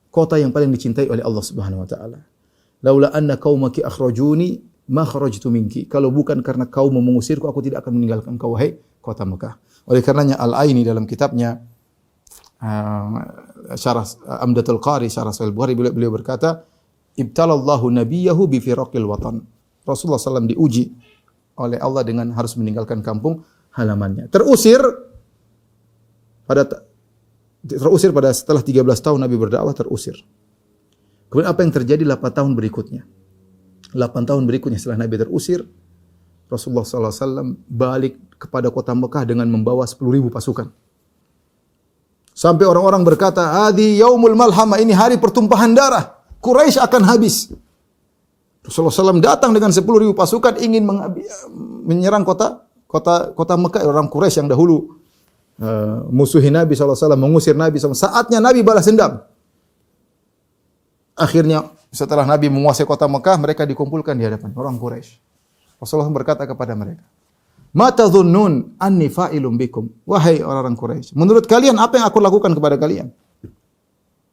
kota yang paling dicintai oleh Allah Subhanahu wa taala. Laula anna qaumaki akhrajuni ma kharajtu minki. Kalau bukan karena kaum mengusirku, aku tidak akan meninggalkan kau, wahai kota Mekah. Oleh karenanya Al-Aini dalam kitabnya Syarah Amdatul Qari, Syarah Sahih Bukhari, beliau berkata, Ibtalallahu nabiyahu bi firaqil watan. Rasulullah SAW diuji oleh Allah dengan harus meninggalkan kampung halamannya. Terusir pada setelah 13 tahun Nabi berdakwah, terusir. Kemudian apa yang terjadi 8 tahun berikutnya? 8 tahun berikutnya setelah Nabi terusir, Rasulullah SAW balik kepada kota Mekah dengan membawa 10.000 pasukan. Sampai orang-orang berkata, "Hadi yaumul malhamah, ini hari pertumpahan darah. Quraisy akan habis." Rasulullah SAW datang dengan 10.000 pasukan ingin menyerang kota Mekah. Orang Quraisy yang dahulu musuhi Nabi SAW, mengusir Nabi SAW. Saatnya Nabi balas dendam. Akhirnya setelah Nabi menguasai kota Mekah, mereka dikumpulkan di hadapan orang Quraisy. Rasulullah berkata kepada mereka, "Ma tadhunnun anni fa'ilun bikum?" Wahai orang-orang Quraisy, menurut kalian apa yang aku lakukan kepada kalian?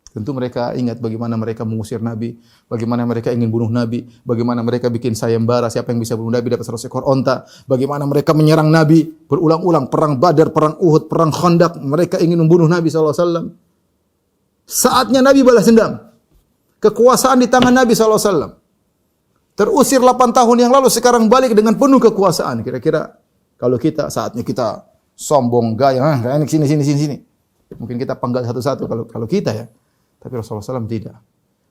Tentu mereka ingat bagaimana mereka mengusir Nabi, bagaimana mereka ingin bunuh Nabi, bagaimana mereka bikin sayembara siapa yang bisa bunuh Nabi dapat 100 ekor onta, bagaimana mereka menyerang Nabi berulang-ulang, perang Badar, perang Uhud, perang Khandaq, mereka ingin membunuh Nabi SAW. Saatnya Nabi balas dendam. Kekuasaan di tangan Nabi SAW. Terusir 8 tahun yang lalu, sekarang balik dengan penuh kekuasaan. Kira-kira kalau kita saatnya kita sombong, gaya, sini. Mungkin kita penggal satu-satu kalau kita ya. Tapi Rasulullah SAW tidak.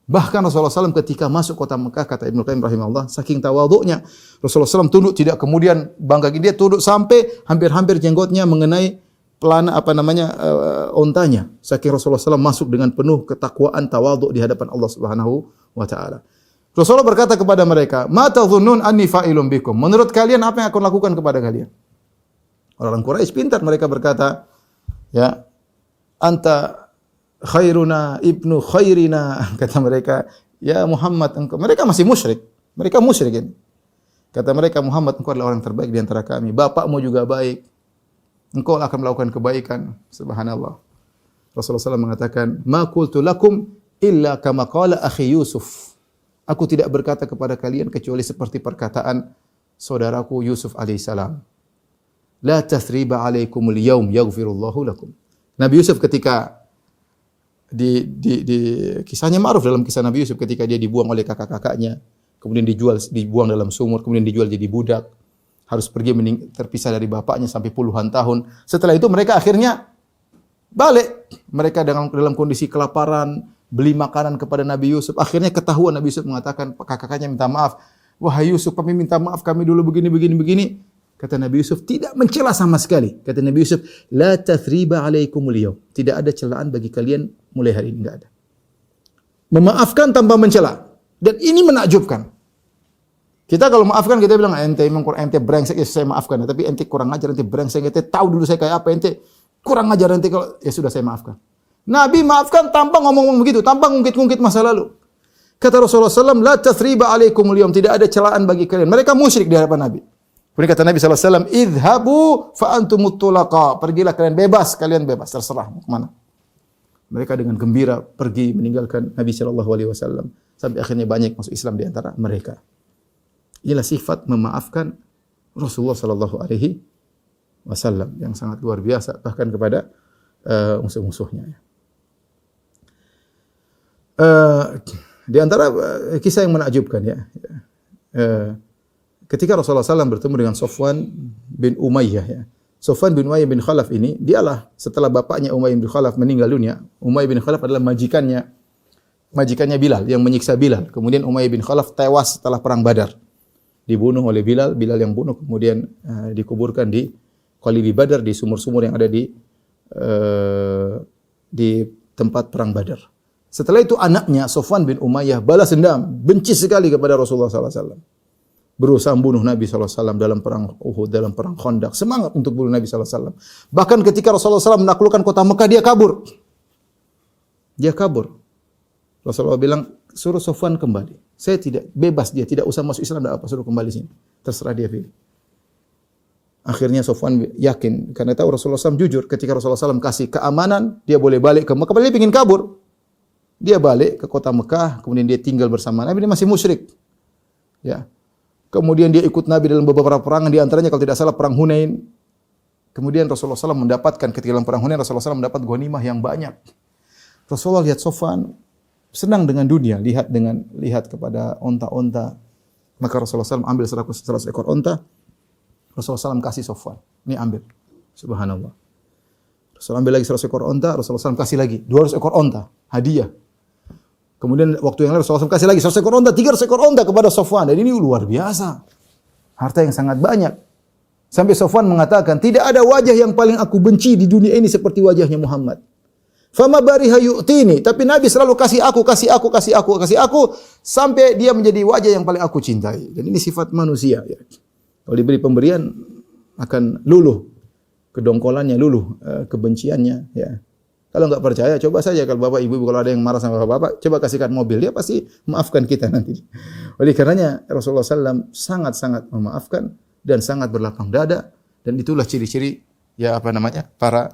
Bahkan Rasulullah SAW ketika masuk kota Mekah, kata Ibnu Qayyim rahimahullah, saking tawadhu'nya, Rasulullah SAW tunduk, tidak kemudian bangga, dia tunduk sampai hampir-hampir jenggotnya mengenai pelana ontanya. Saking Rasulullah SAW masuk dengan penuh ketakwaan, tawadhu di hadapan Allah Subhanahu wa taala. Rasulullah berkata kepada mereka, "Ma tadhunnun anni fa'ilun bikum?" Menurut kalian apa yang aku lakukan kepada kalian? Orang Quraisy pintar, mereka berkata, ya, anta khairuna ibnu khairina, kata mereka, ya Muhammad, mereka masih musyrik. Mereka musyrikin. Kata mereka, Muhammad, engkau adalah orang terbaik di antara kami. Bapakmu juga baik. Engkau akan melakukan kebaikan. Subhanallah. Rasulullah SAW mengatakan, "Ma qultu lakum illa kama qala akhi Yusuf." Aku tidak berkata kepada kalian kecuali seperti perkataan saudaraku Yusuf alaihissalam. La tathriba alaikumul yaum yaghfirullahu lakum. Nabi Yusuf ketika di kisahnya ma'ruf dalam kisah Nabi Yusuf ketika dia dibuang oleh kakak-kakaknya, kemudian dibuang dalam sumur, kemudian dijual jadi budak, harus pergi terpisah dari bapaknya sampai puluhan tahun. Setelah itu mereka akhirnya balik. Mereka dalam kondisi kelaparan, beli makanan kepada Nabi Yusuf. Akhirnya ketahuan Nabi Yusuf mengatakan, kakak-kakaknya minta maaf. Wahai Yusuf, kami minta maaf, kami dulu begini. Kata Nabi Yusuf, tidak mencela sama sekali. Kata Nabi Yusuf, la tathriba alaikumul yaum. Tidak ada celaan bagi kalian mulai hari ini, enggak ada. Memaafkan tanpa mencela. Dan ini menakjubkan. Kita kalau maafkan kita bilang ente brengsek, ya saya maafkan. Tapi ente kurang ajar, ente brengsek, ente tahu dulu saya kayak apa, ente kurang ajar, ente kalau ya sudah saya maafkan. Nabi maafkan tanpa ngomong-ngomong begitu, tanpa ngungkit-ngungkit masa lalu. Kata Rasulullah SAW, la tathriba alaikumul yaum, tidak ada celaan bagi kalian. Mereka musyrik di hadapan Nabi. Kemudian kata Nabi SAW, idhabu fa antumut tulaqa, pergilah kalian bebas, terserah mau kemana. Mereka dengan gembira pergi meninggalkan Nabi SAW sampai akhirnya banyak masuk Islam di antara mereka. Inilah sifat memaafkan Rasulullah SAW yang sangat luar biasa bahkan kepada musuh-musuhnya. Di antara kisah yang menakjubkan ya, ketika Rasulullah SAW bertemu dengan Safwan bin Umayyah ya. Safwan bin Umayyah bin Khalaf ini, dialah setelah bapaknya Umayyah bin Khalaf meninggal dunia. Umayyah bin Khalaf adalah majikannya Bilal yang menyiksa Bilal. Kemudian Umayyah bin Khalaf tewas setelah perang Badar. Dibunuh oleh Bilal yang bunuh, kemudian dikuburkan di Qalibi Badar, di sumur-sumur yang ada di tempat perang Badar. Setelah itu anaknya Safwan bin Umayyah balas dendam, benci sekali kepada Rasulullah SAW. Berusaha membunuh Nabi SAW dalam perang Uhud, dalam perang Khandaq. Semangat untuk bunuh Nabi SAW. Bahkan ketika Rasulullah SAW menaklukkan kota Mekah, dia kabur. Rasulullah bilang, suruh Safwan kembali. Saya tidak bebas, dia tidak usah masuk Islam, tidak apa, suruh kembali sini. Terserah dia pilih. Akhirnya Safwan yakin, karena tahu Rasulullah SAW jujur. Ketika Rasulullah SAW kasih keamanan, dia boleh balik ke Mekah. Dia ingin kabur. Dia balik ke kota Mekah, kemudian dia tinggal bersama Nabi, dia masih musyrik. Ya. Kemudian dia ikut Nabi dalam beberapa perangan, di antaranya kalau tidak salah perang Hunain. Kemudian Rasulullah SAW mendapatkan ketika dalam perang Hunain, Rasulullah SAW mendapat ghanimah yang banyak. Rasulullah lihat Safwan senang dengan dunia, lihat kepada onta-onta. Maka Rasulullah SAW ambil 100 ekor onta. Rasulullah SAW kasih Safwan. Ini ambil. Subhanallah. Rasulullah ambil lagi 100 ekor onta, Rasulullah SAW kasih lagi 200 ekor onta, hadiah. Kemudian waktu yang lain Rasulullah SAW kasih lagi 100 ekor onta, 300 ekor onta kepada Safwan. Dan ini luar biasa. Harta yang sangat banyak. Sampai Safwan mengatakan, tidak ada wajah yang paling aku benci di dunia ini seperti wajahnya Muhammad. Fama bariha yu'tini, tapi Nabi selalu kasih aku sampai dia menjadi wajah yang paling aku cintai. Dan ini sifat manusia ya. Kalau diberi pemberian akan luluh kedongkolannya, luluh kebenciannya ya. Kalau enggak percaya, coba saja kalau Bapak Ibu kalau ada yang marah sama Bapak, coba kasihkan mobil, dia pasti maafkan kita nanti. Oleh karenanya Rasulullah SAW sangat-sangat memaafkan dan sangat berlapang dada, dan itulah ciri-ciri ya para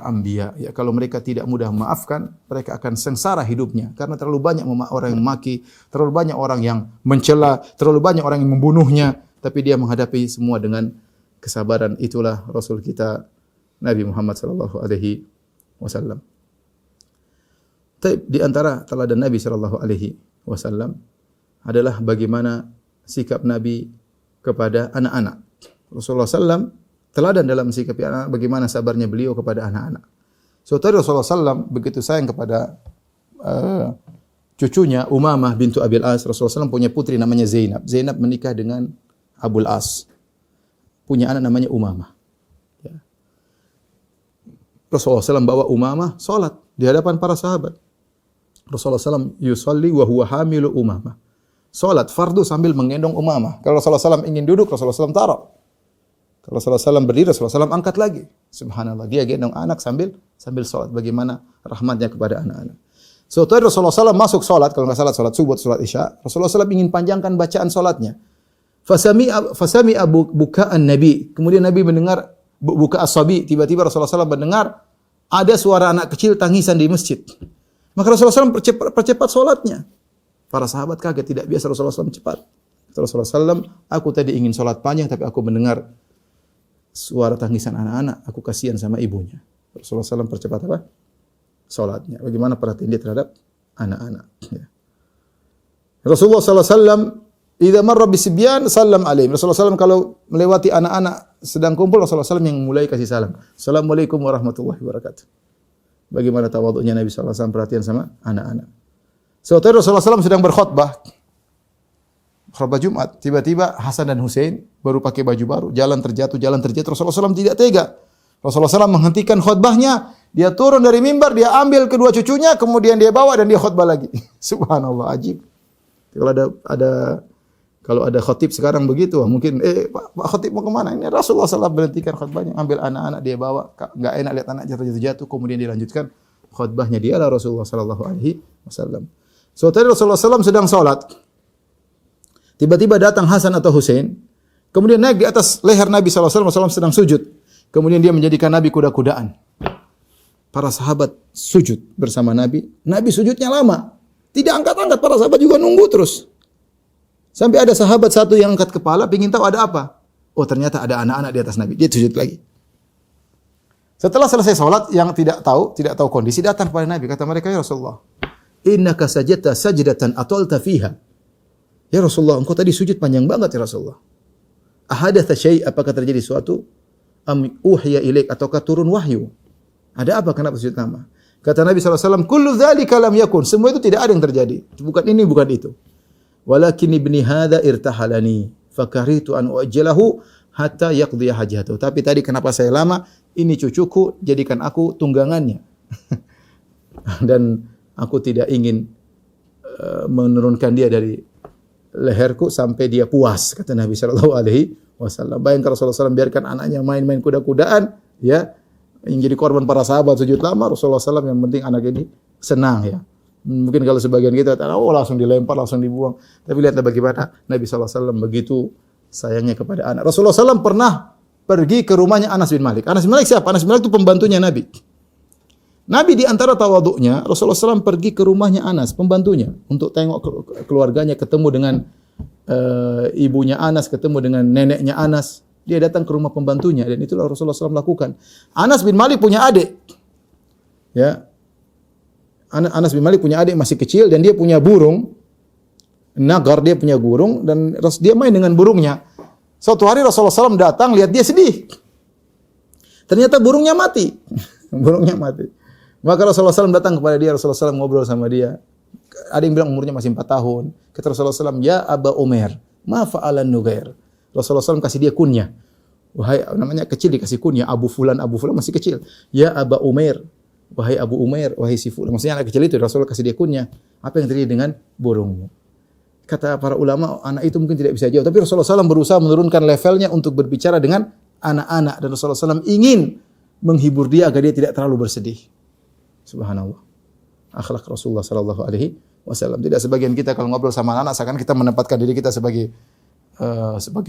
anbiya. Ya, kalau mereka tidak mudah memaafkan, mereka akan sengsara hidupnya karena terlalu banyak orang yang memaki, terlalu banyak orang yang mencela, terlalu banyak orang yang membunuhnya, tapi dia menghadapi semua dengan kesabaran. Itulah Rasul kita Nabi Muhammad sallallahu alaihi wasallam. Di antara teladan Nabi sallallahu alaihi wasallam adalah bagaimana sikap Nabi kepada anak-anak. Rasulullah sallam teladan dalam sikap anak, bagaimana sabarnya beliau kepada anak-anak. Suatu hari Rasulullah SAW begitu sayang kepada cucunya Umamah bintu Abil As. Rasulullah SAW punya putri namanya Zainab. Zainab menikah dengan Abul As. Punya anak namanya Umamah. Ya. Rasulullah SAW bawa Umamah salat di hadapan para sahabat. Rasulullah SAW yusalli wa huwa hamilu Umamah. Salat fardu sambil menggendong Umamah. Kalau Rasulullah SAW ingin duduk, Rasulullah SAW taruh. Kalau Rasulullah SAW berdiri, Rasulullah SAW angkat lagi. Subhanallah, dia gendong anak sambil salat. Bagaimana rahmatnya kepada anak-anak. Suatu hari Rasulullah SAW masuk salat, kalau nggak salah salat subuh, salat isya. Rasulullah SAW ingin panjangkan bacaan salatnya. Fasami bukaan Nabi. Kemudian Nabi mendengar buka as-sabi. Tiba-tiba Rasulullah SAW mendengar ada suara anak kecil tangisan di masjid. Maka Rasulullah SAW percepat salatnya. Para sahabat kaget, tidak biasa Rasulullah SAW cepat. Rasulullah SAW, aku tadi ingin salat panjang, tapi aku mendengar suara tangisan anak-anak. Aku kasihan sama ibunya. Rasulullah SAW percepat apa? Salatnya. Bagaimana perhatian dia terhadap anak-anak. Ya. Rasulullah SAW idza marra bisibyan sallam alaihim. Rasulullah SAW kalau melewati anak-anak sedang kumpul, Rasulullah SAW yang mulai kasih salam. Assalamualaikum warahmatullahi wabarakatuh. Bagaimana tawadhu'nya Nabi SAW perhatian sama anak-anak. Suatu hari Rasulullah SAW sedang berkhutbah Jumat. Tiba-tiba Hasan dan Husain baru pakai baju baru, jalan terjatuh. Rasulullah SAW tidak tega. Rasulullah SAW menghentikan khutbahnya. Dia turun dari mimbar, dia ambil kedua cucunya, kemudian dia bawa dan dia khutbah lagi. Subhanallah, ajib. Kalau ada khatib sekarang begitu, mungkin Pak Khatib mau kemana? Ini Rasulullah SAW berhentikan khutbahnya, ambil anak-anak dia bawa, nggak enak lihat anak jatuh, kemudian dilanjutkan khutbahnya. Dialah Rasulullah SAW. Suatu hari Rasulullah SAW sedang salat, tiba-tiba datang Hasan atau Husain, kemudian naik di atas leher Nabi SAW. Rasulullah sedang sujud, kemudian dia menjadikan Nabi kuda-kudaan. Para sahabat sujud bersama Nabi. Nabi sujudnya lama, tidak angkat-angkat. Para sahabat juga nunggu terus. Sampai ada sahabat satu yang angkat kepala, ingin tahu ada apa. Oh, ternyata ada anak-anak di atas Nabi. Dia sujud lagi. Setelah selesai salat, yang tidak tahu kondisi, datang kepada Nabi. Kata mereka, ya Rasulullah, innaka sajadta sajdatan atolta fiha. Ya Rasulullah, engkau tadi sujud panjang banget ya Rasulullah. Ahadatha syai', apakah terjadi sesuatu? Am uhiya ilaik, ataukah turun wahyu? Ada apa, kenapa sujud lama? Kata Nabi SAW, kullu dzalika lam yakun. Semua itu tidak ada yang terjadi. Bukan ini, bukan itu. Walakin ibni hadza irtahalani fakaritu an uajjalahu hatta yaqdi hajatahu. Tapi tadi kenapa saya lama? Ini cucuku, jadikan aku tunggangannya. Dan aku tidak ingin menurunkan dia dari leherku sampai dia puas, kata Nabi sallallahu alaihi wasallam. Bayangkan Rasulullah SAW biarkan anaknya main-main kuda-kudaan, ya, yang jadi korban para sahabat sujud lama. Rasulullah SAW yang penting anak ini senang, ya. Mungkin kalau sebagian kita langsung dilempar, langsung dibuang. Tapi lihatlah bagaimana Nabi SAW begitu sayangnya kepada anak. Rasulullah SAW pernah pergi ke rumahnya Anas bin Malik. Anas bin Malik siapa? Anas bin Malik itu pembantunya Nabi. Nabi di antara tawaduknya, Rasulullah SAW pergi ke rumahnya Anas, pembantunya, untuk tengok keluarganya, ketemu dengan ibunya Anas, ketemu dengan neneknya Anas. Dia datang ke rumah pembantunya, dan itulah Rasulullah SAW lakukan. Anas bin Malik punya adik. Ya. Anas bin Malik punya adik masih kecil, dan dia punya burung. Nagar, dia punya burung, dan dia main dengan burungnya. Suatu hari Rasulullah SAW datang, lihat dia sedih. Ternyata burungnya mati. Burungnya mati. Maka Rasulullah SAW datang kepada dia, Rasulullah SAW ngobrol sama dia. Ada yang bilang umurnya masih 4 tahun. Kata Rasulullah SAW, ya Aba Umair, ma fa'alan Nugair. Rasulullah SAW kasih dia kunyah. Wahai, namanya kecil dikasih kunyah, Abu Fulan masih kecil. Ya Aba Umair, wahai Abu Umair, wahai si Fulan. Maksudnya anak kecil itu, Rasulullah kasih dia kunyah. Apa yang terjadi dengan burungmu? Kata para ulama, anak itu mungkin tidak bisa jawab. Tapi Rasulullah SAW berusaha menurunkan levelnya untuk berbicara dengan anak-anak. Dan Rasulullah SAW ingin menghibur dia agar dia tidak terlalu bersedih. Subhanallah. Akhlak Rasulullah sallallahu alaihi wasallam. Tidak sebagian kita kalau ngobrol sama anak seakan kita menempatkan diri kita sebagai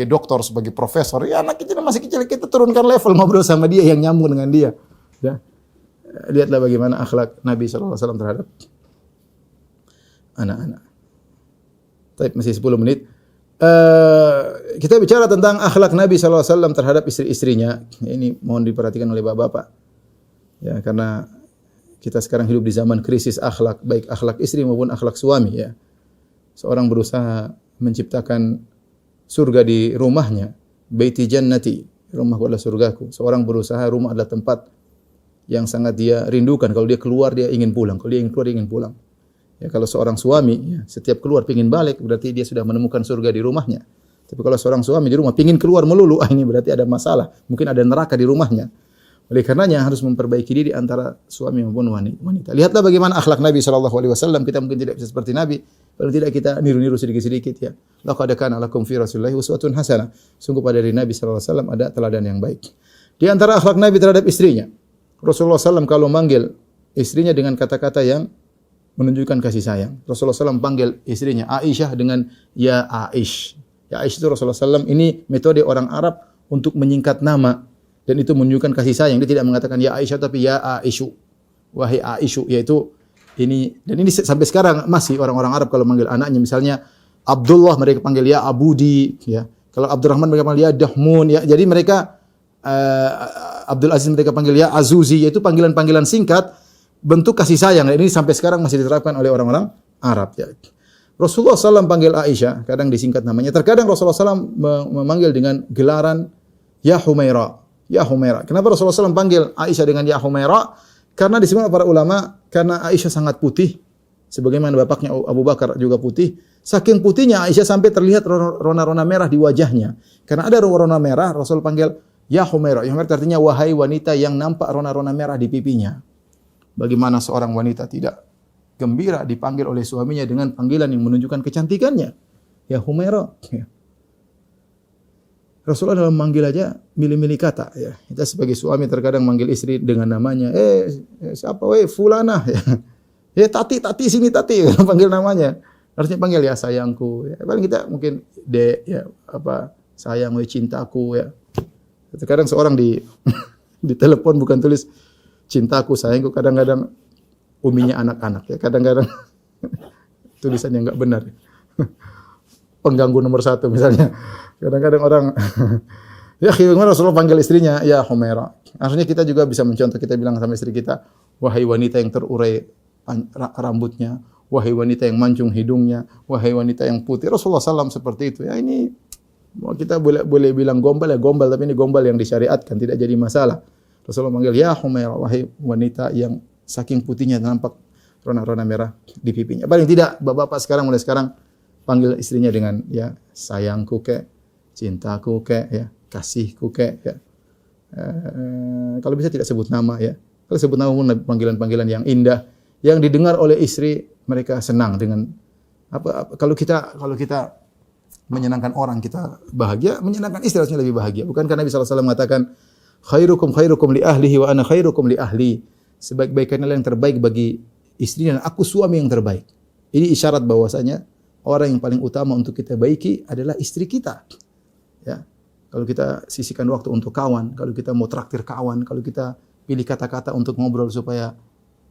dokter, sebagai profesor. Ya anak kita masih kecil, kita turunkan level ngobrol sama dia yang nyambung dengan dia. Ya. Lihatlah bagaimana akhlak Nabi sallallahu alaihi wasallam terhadap anak-anak. Baik, masih 10 menit. Kita bicara tentang akhlak Nabi sallallahu alaihi wasallam terhadap istri-istrinya. Ini mohon diperhatikan oleh bapak-bapak. Ya, karena kita sekarang hidup di zaman krisis akhlak, baik akhlak istri maupun akhlak suami, ya. Seorang berusaha menciptakan surga di rumahnya, baiti jannati, rumahku adalah surgaku. Seorang berusaha rumah adalah tempat yang sangat dia rindukan. Kalau dia keluar dia ingin pulang, kalau dia ingin keluar dia ingin pulang. Ya, kalau seorang suami ya, setiap keluar pingin balik, berarti dia sudah menemukan surga di rumahnya. Tapi kalau seorang suami di rumah pingin keluar melulu, ini berarti ada masalah. Mungkin ada neraka di rumahnya. Oleh karenanya harus memperbaiki diri antara suami maupun wanita. Lihatlah bagaimana akhlak Nabi SAW. Kita mungkin tidak bisa seperti Nabi, paling tidak kita niru-niru sedikit-sedikit ya. Laqad kana lakum fi Rasulillahi uswatun hasanah. Sungguh pada diri Nabi SAW ada teladan yang baik. Di antara akhlak Nabi terhadap istrinya, Rasulullah SAW kalau manggil istrinya dengan kata-kata yang menunjukkan kasih sayang. Rasulullah SAW panggil istrinya Aisyah dengan ya Aish. Ya Aish itu Rasulullah SAW, ini metode orang Arab untuk menyingkat nama. Dan itu menunjukkan kasih sayang. Dia tidak mengatakan ya Aisyah tapi ya Aisyu. Wahai Aisyu, yaitu ini. Dan ini sampai sekarang masih orang-orang Arab kalau manggil anaknya misalnya Abdullah mereka panggil ya Abudi ya. Kalau Abdurrahman mereka panggil ya Dahmun ya. Jadi mereka Abdul Aziz mereka panggil ya Azuzi, yaitu panggilan-panggilan singkat bentuk kasih sayang. Dan ini sampai sekarang masih diterapkan oleh orang-orang Arab ya. Rasulullah SAW panggil Aisyah, kadang disingkat namanya. Terkadang Rasulullah SAW memanggil dengan gelaran ya Humaira. Ya Humaira. Kenapa Rasulullah SAW panggil Aisyah dengan ya Humaira? Karena disebut para ulama, karena Aisyah sangat putih. Sebagaimana bapaknya Abu Bakar juga putih. Saking putihnya Aisyah sampai terlihat rona-rona merah di wajahnya. Karena ada rona merah, Rasul panggil ya Humaira. Ya Humaira artinya wahai wanita yang nampak rona-rona merah di pipinya. Bagaimana seorang wanita tidak gembira dipanggil oleh suaminya dengan panggilan yang menunjukkan kecantikannya. Ya Humaira. Ya. Rasulullah dalam manggil aja milih-milih kata ya. Kita sebagai suami terkadang manggil istri dengan namanya, siapa fulanah ya. Ya tati sini tati panggil namanya. Harusnya panggil ya sayangku ya. Paling kita mungkin dek ya apa sayang cintaku ya. Terkadang seorang di telepon bukan tulis cintaku sayangku, kadang-kadang uminya anak-anak ya. Kadang-kadang tulisan yang enggak benar. Pengganggu nomor 1 misalnya. Kadang-kadang orang ya gimana Rasulullah panggil istrinya ya Humaira. Artinya kita juga bisa mencontoh, kita bilang sama istri kita, wahai wanita yang terurai rambutnya, wahai wanita yang mancung hidungnya, wahai wanita yang putih. Rasulullah SAW seperti itu. Ya ini kita boleh bilang gombal ya gombal, tapi ini gombal yang disyariatkan, tidak jadi masalah. Rasulullah panggil ya Humaira, wahai wanita yang saking putihnya nampak rona-rona merah di pipinya. Paling tidak bapak-bapak sekarang mulai sekarang panggil istrinya dengan ya sayangku kek, cintaku kek, ya kasihku kek, ya. Kalau bisa tidak sebut nama ya. Kalau sebut nama pun panggilan-panggilan yang indah yang didengar oleh istri, mereka senang dengan apa kalau kita menyenangkan orang kita bahagia, menyenangkan istri harusnya lebih bahagia. Bukankah Nabi SAW mengatakan khairukum li ahlihi wa ana khairukum li ahli. Sebaik-baik kalian yang terbaik bagi istri dan aku suami yang terbaik. Ini isyarat bahwasanya orang yang paling utama untuk kita baiki adalah istri kita. Ya. Kalau kita sisihkan waktu untuk kawan, kalau kita mau traktir kawan, kalau kita pilih kata-kata untuk ngobrol supaya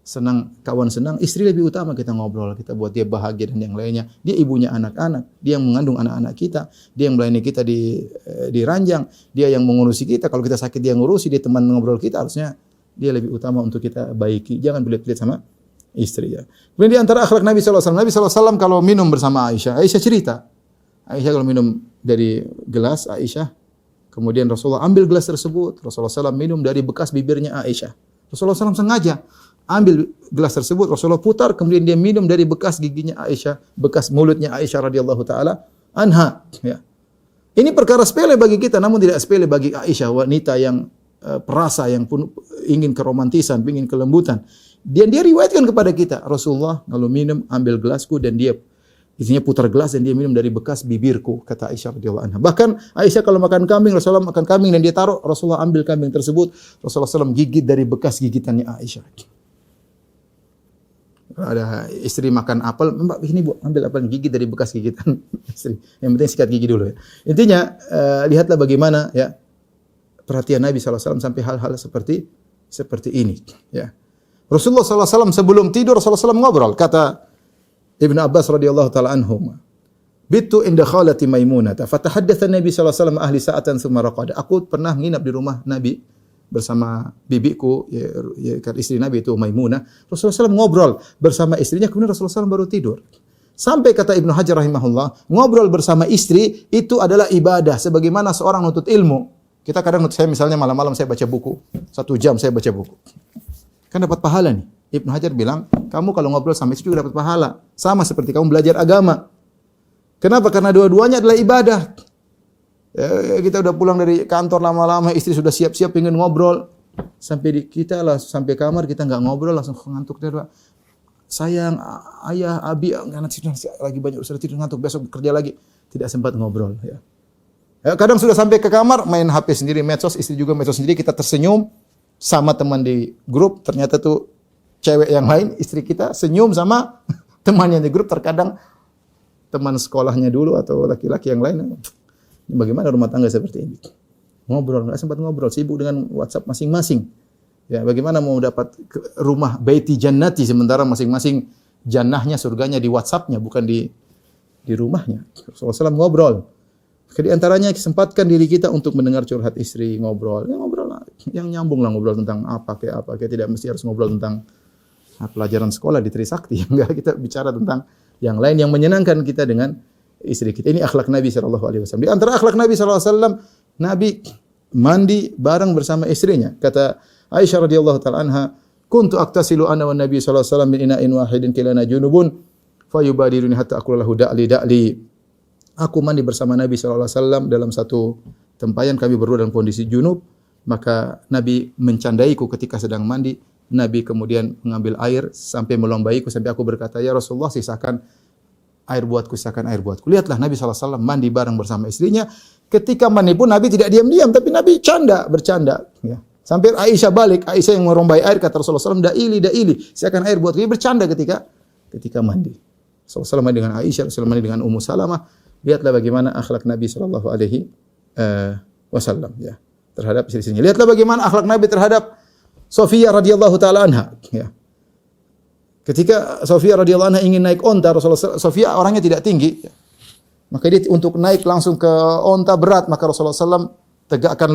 senang, kawan senang, istri lebih utama kita ngobrol, kita buat dia bahagia dan yang lainnya. Dia ibunya anak-anak, dia yang mengandung anak-anak kita, dia yang melayani kita di ranjang, dia yang mengurusi kita. Kalau kita sakit dia ngurusi, dia teman ngobrol kita, harusnya dia lebih utama untuk kita baiki. Jangan pelit-pelit sama istri ya. Kemudian di antara akhlak Nabi SAW, Nabi SAW kalau minum bersama Aisyah, Aisyah cerita. Aisyah kalau minum dari gelas Aisyah, kemudian Rasulullah ambil gelas tersebut, Rasulullah SAW minum dari bekas bibirnya Aisyah. Rasulullah SAW sengaja ambil gelas tersebut, Rasulullah putar, kemudian dia minum dari bekas giginya Aisyah, bekas mulutnya Aisyah radhiyallahu taala anha. Ya. Ini perkara sepele bagi kita, namun tidak sepele bagi Aisyah, wanita yang perasa, yang pun ingin keromantisan, ingin kelembutan. Dan dia riwayatkan kepada kita, Rasulullah kalau minum ambil gelasku dan dia isinya putar gelas dan dia minum dari bekas bibirku, kata Aisyah radhiyallahu anha. Bahkan Aisyah kalau makan kambing, Rasulullah makan kambing dan dia taruh, Rasulullah ambil kambing tersebut, Rasulullah SAW gigit dari bekas gigitannya Aisyah. Ada istri makan apel, Mbak ini Bu, ambil apel, gigit dari bekas gigitan istri. Yang penting sikat gigi dulu ya. Intinya lihatlah bagaimana ya perhatian Nabi SAW sampai hal-hal seperti ini ya. Rasulullah SAW sebelum tidur Rasulullah SAW ngobrol. Kata Ibnu Abbas radhiyallahu taala anhuma, "Bitu inda khalati Maimunah, fatahaddatsa Nabi sallallahu alaihi wasallam ahli sa'atan tsumma raqada." Aku pernah nginap di rumah Nabi bersama bibiku, ya istri Nabi itu Maimunah. Rasulullah SAW ngobrol bersama istrinya, kemudian Rasulullah SAW baru tidur. Sampai kata Ibnu Hajar rahimahullah, ngobrol bersama istri itu adalah ibadah sebagaimana seorang nuntut ilmu. Kita kadang saya misalnya malam-malam saya baca buku, 1 jam saya baca buku. Kan dapat pahala nih. Ibnu Hajar bilang, kamu kalau ngobrol sama istri juga dapat pahala. Sama seperti kamu belajar agama. Kenapa? Karena dua-duanya adalah ibadah. Ya, kita udah pulang dari kantor lama-lama, istri sudah siap-siap pengen ngobrol. Sampai kita lah, sampai kamar kita nggak ngobrol, langsung ngantuk dia. Sayang, ayah, abi, nanti lagi banyak urusan, tidur ngantuk, besok kerja lagi. Tidak sempat ngobrol. Ya. Kadang sudah sampai ke kamar, main HP sendiri, medsos, istri juga medsos sendiri, kita tersenyum sama teman di grup, ternyata tuh cewek yang lain, istri kita senyum sama temannya di grup, terkadang teman sekolahnya dulu atau laki-laki yang lain. Bagaimana rumah tangga seperti ini? Ngobrol, nggak sempat ngobrol, sibuk dengan WhatsApp masing-masing. Ya, bagaimana mau dapat rumah baiti jannati sementara masing-masing jannahnya, surganya di WhatsApp-nya, bukan di rumahnya. Rasulullah SAW ngobrol. Di antaranya sempatkan diri kita untuk mendengar curhat istri, ngobrol. Ya, ngobrol lah. Yang nyambung lah, ngobrol tentang apa kayak. Tidak mesti harus ngobrol tentang pelajaran sekolah di Trisakti. Enggak, kita bicara tentang yang lain yang menyenangkan kita dengan istri kita. Ini akhlak Nabi SAW. Di antara akhlak Nabi SAW, Nabi mandi bareng bersama istrinya. Kata Aisyah radhiyallahu taala anha, "Kuntu aktasilu ana wan Nabi sallallahu alaihi wasallam min ina'in wahidin kilana junubun, fayubadiruni hatta aqulu lahu da'li." Aku mandi bersama Nabi sallallahu alaihi wasallam dalam satu tempayan, kami berdua dalam kondisi junub, maka Nabi mencandaiku ketika sedang mandi. Nabi kemudian mengambil air sampai melombaiku sampai aku berkata, "Ya Rasulullah, sisakan air buatku, sisakan air buatku." Lihatlah Nabi sallallahu alaihi wasallam mandi bareng bersama istrinya. Ketika mandi pun Nabi tidak diam-diam, tapi Nabi bercanda, ya. Sampai Aisyah balik, Aisyah yang merombai air, kata Rasulullah SAW, da'ili, siapkan air buat dia, bercanda ketika mandi. Rasulullah SAW mandi dengan Aisyah, Rasulullah mandi dengan Ummu Salamah. Lihatlah bagaimana akhlak Nabi sallallahu alaihi wasallam, ya, terhadap istri-istrinya. Lihatlah bagaimana akhlak Nabi terhadap Sofiyah radhiyallahu taala anha, ya. Ketika Sofiyah radhiyallahu anha ingin naik onta, Sofiyah orangnya tidak tinggi, ya. Maka dia untuk naik langsung ke onta berat, maka Rasulullah SAW tegakkan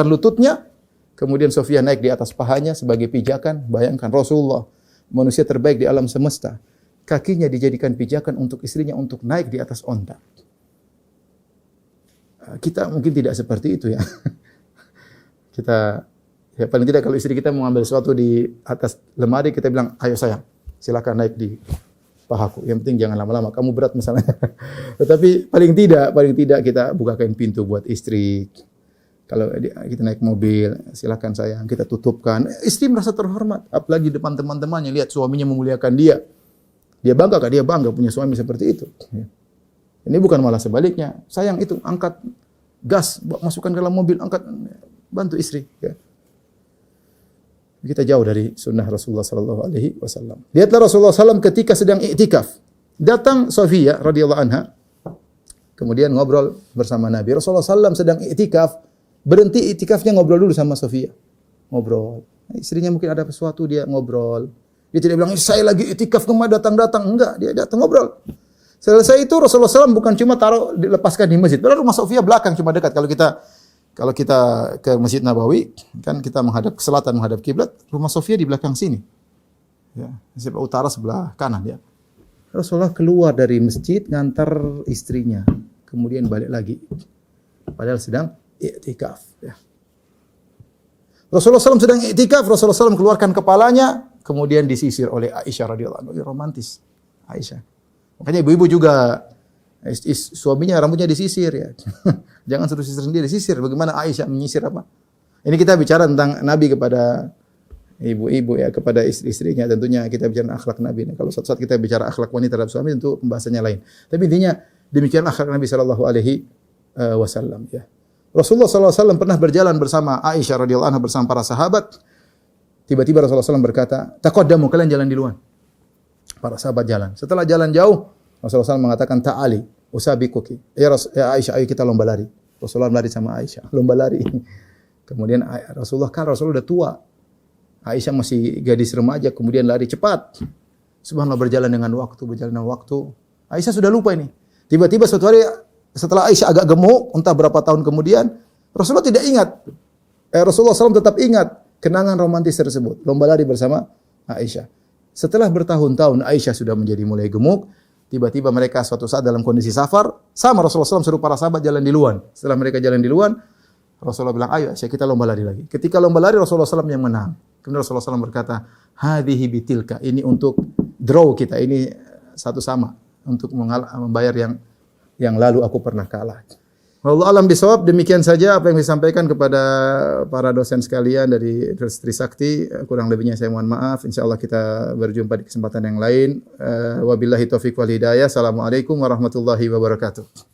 lututnya, kemudian Sofiyah naik di atas pahanya sebagai pijakan. Bayangkan Rasulullah, manusia terbaik di alam semesta, kakinya dijadikan pijakan untuk istrinya untuk naik di atas onta. Kita mungkin tidak seperti itu, ya. Kita, ya paling tidak kalau istri kita mau ambil sesuatu di atas lemari, kita bilang, "Ayo sayang, silakan naik di pahaku. Yang penting jangan lama-lama, kamu berat misalnya." Tetapi paling tidak kita bukakan pintu buat istri. Kalau kita naik mobil, silakan sayang, kita tutupkan. Istri merasa terhormat, apalagi depan teman-temannya, lihat suaminya memuliakan dia. Dia bangga, dia bangga punya suami seperti itu. Ini bukan malah sebaliknya. Sayang, itu angkat gas, masukkan ke dalam mobil, angkat, bantu istri, ya. Kita jauh dari sunnah Rasulullah sallallahu alaihi wasallam. Lihatlah Rasulullah SAW ketika sedang iktikaf. Datang Sofiyah radhiyallahu anha, kemudian ngobrol bersama Nabi. Rasulullah SAW sedang iktikaf, berhenti iktikafnya, ngobrol dulu sama Sofiyah. Ngobrol. Istrinya mungkin ada sesuatu, dia ngobrol. Dia tidak bilang, "Saya lagi iktikaf, kemana datang-datang." Enggak, dia datang ngobrol. Selesai itu Rasulullah SAW bukan cuma dilepaskan di masjid. Padahal rumah Sofiyah belakang, cuma dekat. Kalau kita ke Masjid Nabawi, kan kita menghadap ke selatan, menghadap kiblat, rumah Sofiyah di belakang sini. Ya, sebelah utara, sebelah kanan, ya. Rasulullah keluar dari masjid ngantar istrinya, kemudian balik lagi. Padahal sedang iktikaf, ya. Rasulullah SAW sedang iktikaf, Rasulullah SAW keluarkan kepalanya, kemudian disisir oleh Aisyah radhiyallahu anha. Romantis, Aisyah. Makanya ibu-ibu juga, suaminya rambutnya disisir, ya. Jangan suruh sisir sendiri, sisir. Bagaimana Aisyah menyisir apa? Ini kita bicara tentang Nabi kepada ibu-ibu, ya, kepada istri-istrinya. Tentunya kita bicara akhlak Nabi. Kalau suatu saat kita bicara akhlak wanita terhadap suami, tentu pembahasannya lain. Tapi intinya demikian akhlak Nabi sallallahu alaihi wasallam, ya. Rasulullah sallallahu alaihi wasallam pernah berjalan bersama Aisyah radhiyallahu anha bersama para sahabat. Tiba-tiba Rasulullah SAW berkata, "Taqaddamu, kalian jalan duluan." Para sahabat jalan. Setelah jalan jauh, Rasulullah SAW mengatakan, "Ta'ali, usabiquki." Ya Aisyah, ayo kita lomba lari. Rasulullah lari sama Aisyah, lomba lari. Kemudian Rasulullah udah tua. Aisyah masih gadis remaja, kemudian lari cepat. Subhanallah, berjalan dengan waktu. Aisyah sudah lupa ini. Tiba-tiba suatu hari setelah Aisyah agak gemuk, entah berapa tahun kemudian, Rasulullah tidak ingat. Rasulullah SAW tetap ingat kenangan romantis tersebut, lomba lari bersama Aisyah. Setelah bertahun-tahun Aisyah sudah menjadi mulai gemuk. Tiba-tiba mereka suatu saat dalam kondisi safar, sama Rasulullah SAW suruh para sahabat jalan duluan. Setelah mereka jalan duluan, Rasulullah bilang, ayo Aisyah kita lomba lari lagi. Ketika lomba lari Rasulullah SAW yang menang. Kemudian Rasulullah SAW berkata, hadhihi bitilka, ini untuk draw kita, ini satu sama untuk membayar yang lalu aku pernah kalah. Wallahu alam bisawab, demikian saja apa yang disampaikan kepada para dosen sekalian dari Trisakti. Kurang lebihnya saya mohon maaf. Insyaallah kita berjumpa di kesempatan yang lain. Wabillahi taufiq wal hidayah. Assalamualaikum warahmatullahi wabarakatuh.